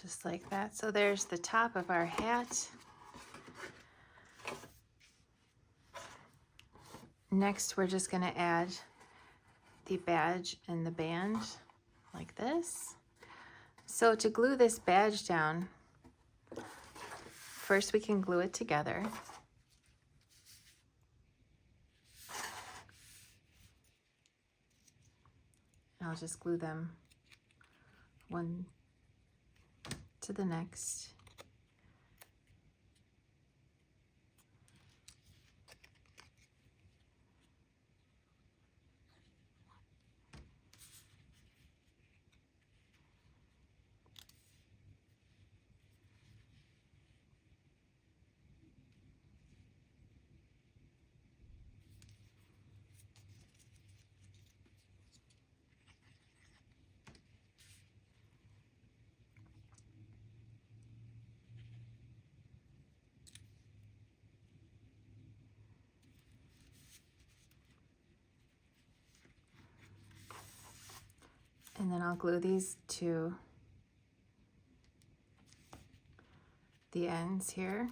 Just like that. So there's the top of our hat. Next, we're just going to add the badge and the band like this. So to glue this badge down, first we can glue it together. I'll just glue them one to the next. And then I'll glue these to the ends here.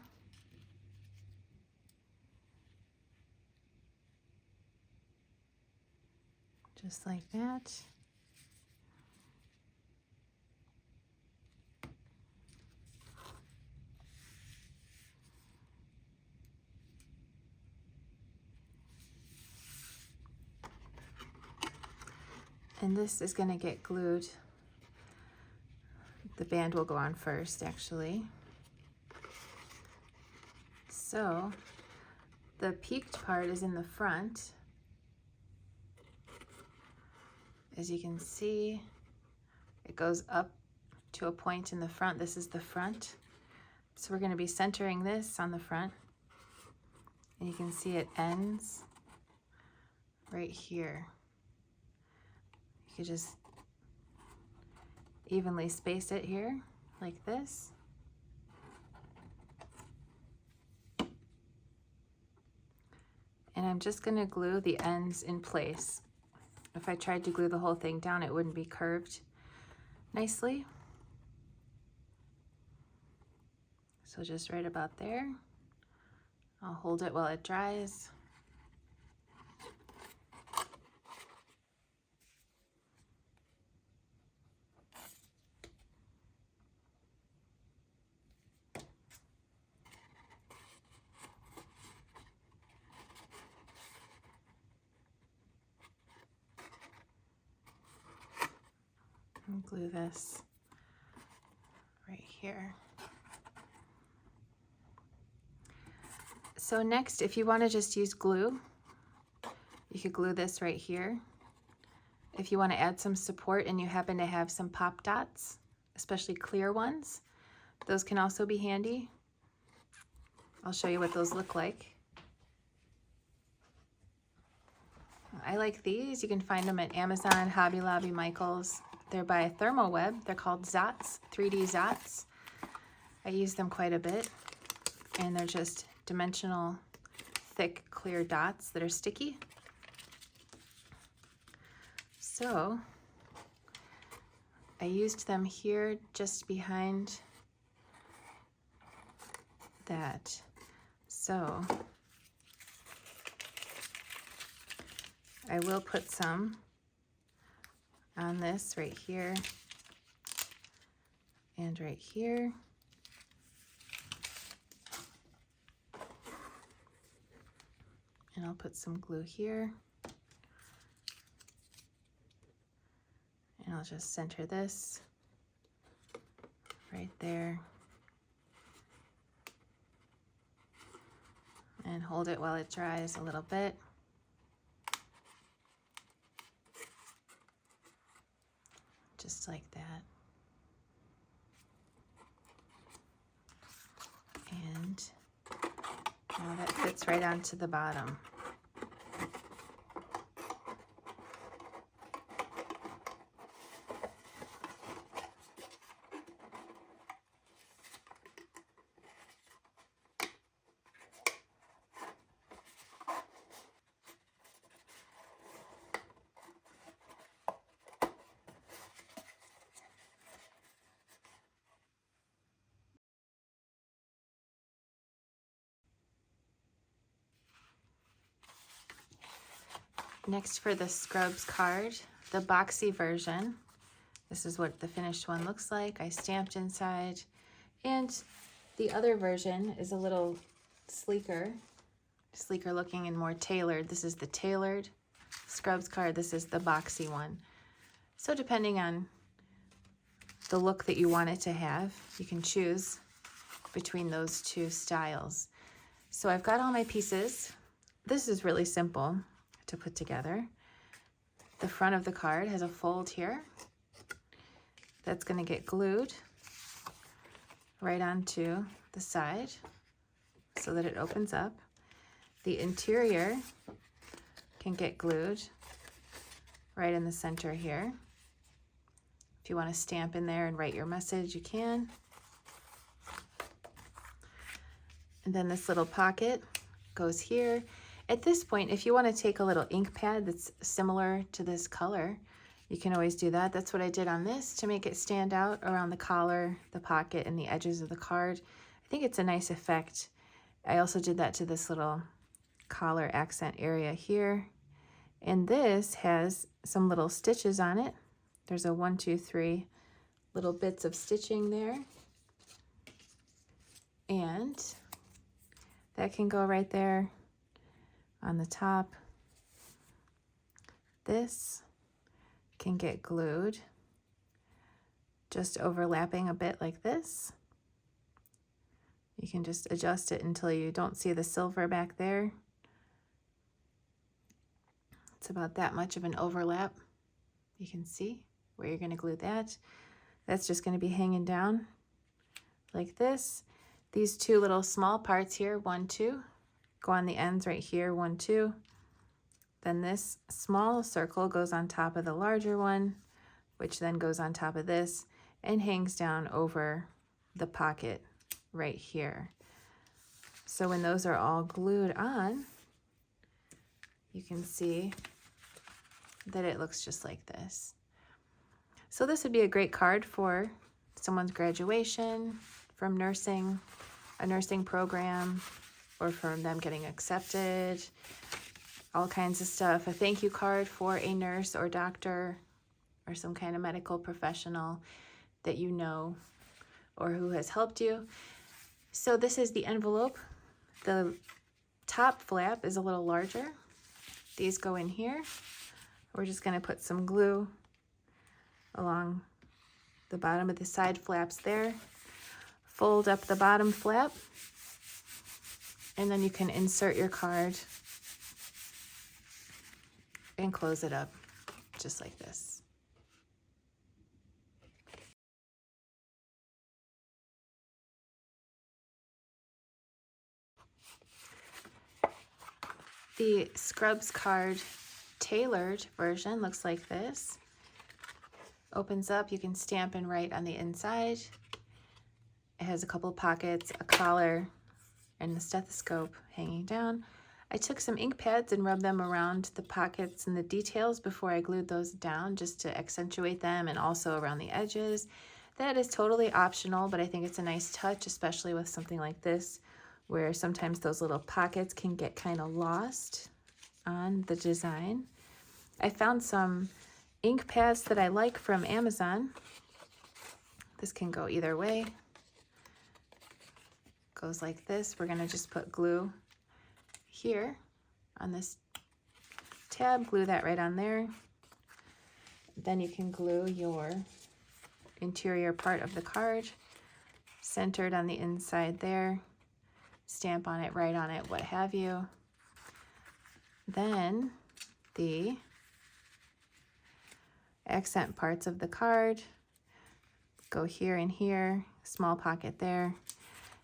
Just like that. And this is going to get glued. The band will go on first, actually. So the peaked part is in the front. As you can see, it goes up to a point in the front. This is the front. So we're going to be centering this on the front. And you can see it ends right here. evenly space it here like this. And I'm just going to glue the ends in place. If I tried to glue the whole thing down, it wouldn't be curved nicely. So just right about there. I'll hold it while it dries. And glue this right here. So next, if you want to just use glue, you could glue this right here. If you want to add some support and you happen to have some pop dots, especially clear ones, those can also be handy. I'll show you what those look like. I like these. You can find them at Amazon, Hobby Lobby, Michaels. They're by ThermoWeb. They're called Zots, 3D Zots. I use them quite a bit, and they're just dimensional, thick, clear dots that are sticky. So I used them here just behind that. So I will put some on this right here and right here. And I'll put some glue here. And I'll just center this right there. And hold it while it dries a little bit. Just like that. And now that fits right onto the bottom. Next, for the Scrubs card, the Boxy version. This is what the finished one looks like. I stamped inside. And the other version is a little sleeker looking and more tailored. This is the tailored Scrubs card. This is the Boxy one. So depending on the look that you want it to have, you can choose between those two styles. So I've got all my pieces. This is really simple to put together. The front of the card has a fold here that's going to get glued right onto the side so that it opens up. The interior can get glued right in the center here. If you want to stamp in there and write your message, you can. And then this little pocket goes here. At this point, if you want to take a little ink pad that's similar to this color, you can always do that. That's what I did on this to make it stand out around the collar, the pocket, and the edges of the card. I think it's a nice effect. I also did that to this little collar accent area here. And this has some little stitches on it. There's a 1, 2, 3 little bits of stitching there. And that can go right there on the top. This can get glued, just overlapping a bit like this. You can just adjust it until you don't see the silver back there. It's about that much of an overlap. You can see where you're going to glue that. That's just going to be hanging down like this. These two little small parts here, 1, 2, go on the ends right here, 1, 2. Then this small circle goes on top of the larger one, which then goes on top of this. and hangs down over the pocket right here. So when those are all glued on, you can see that it looks just like this. So this would be a great card for someone's graduation, from nursing, a nursing program, or from them getting accepted, all kinds of stuff. A thank you card for a nurse or doctor or some kind of medical professional that you know or who has helped you. So this is the envelope. The top flap is a little larger. These go in here. We're just going to put some glue along the bottom of the side flaps there. Fold up the bottom flap, and then you can insert your card and close it up just like this. The Scrubs card tailored version looks like this. Opens up, you can stamp and write on the inside. It has a couple pockets, a collar, and the stethoscope hanging down. I took some ink pads and rubbed them around the pockets and the details before I glued those down, just to accentuate them, and also around the edges. That is totally optional, but I think it's a nice touch, especially with something like this, where sometimes those little pockets can get kind of lost on the design. I found some ink pads that I like from Amazon. This can go either way. Goes like this. We're gonna just put glue here on this tab, glue that right on there. Then you can glue your interior part of the card, centered on the inside there, stamp on it, write on it, what have you. Then the accent parts of the card go here and here, small pocket there.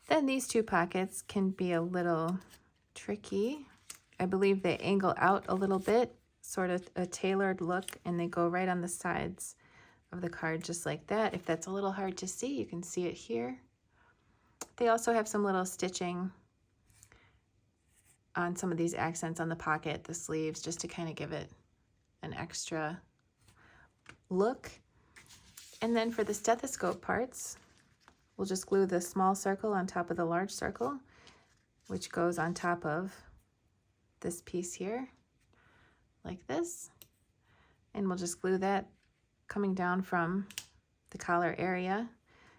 Then these two pockets can be a little tricky. I believe they angle out a little bit, sort of a tailored look, and they go right on the sides of the card just like that. If that's a little hard to see, you can see it here. They also have some little stitching on some of these accents on the pocket, the sleeves, just to kind of give it an extra look. And then for the stethoscope parts, we'll just glue the small circle on top of the large circle, which goes on top of this piece here, like this. And we'll just glue that coming down from the collar area.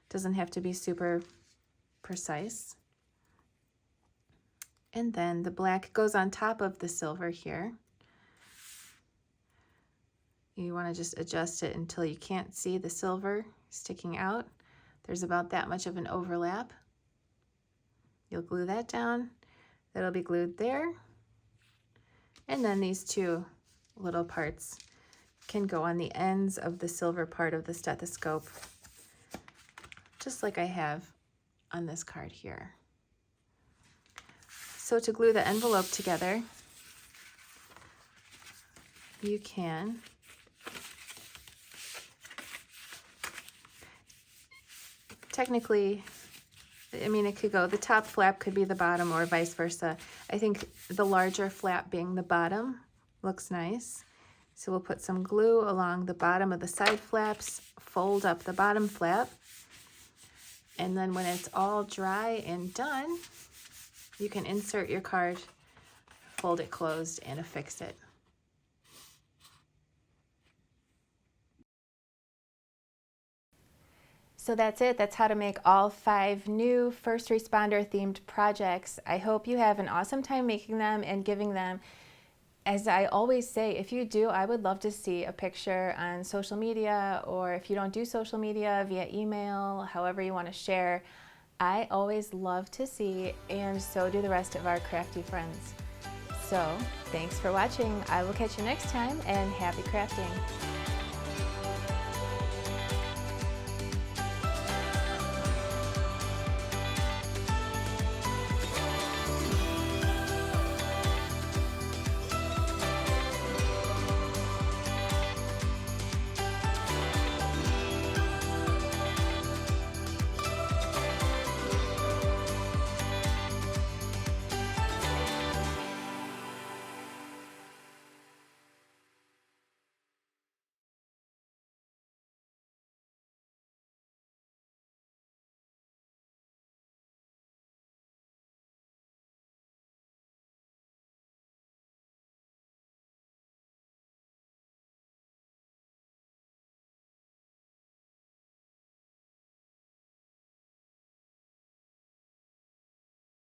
Doesn't have to be super precise. And then the black goes on top of the silver here. You want to just adjust it until you can't see the silver sticking out. There's about that much of an overlap. You'll glue that down. That'll be glued there. And then these two little parts can go on the ends of the silver part of the stethoscope, just like I have on this card here. So to glue the envelope together, you can technically, I mean, it could go, the top flap could be the bottom or vice versa. I think the larger flap being the bottom looks nice. So we'll put some glue along the bottom of the side flaps, fold up the bottom flap, and then when it's all dry and done, you can insert your card, fold it closed, and affix it. So that's it. That's how to make all 5 new first responder themed projects. I hope you have an awesome time making them and giving them. As I always say, if you do, I would love to see a picture on social media, or if you don't do social media, via email, however you want to share. I always love to see, and so do the rest of our crafty friends. So thanks for watching. I will catch you next time, and happy crafting.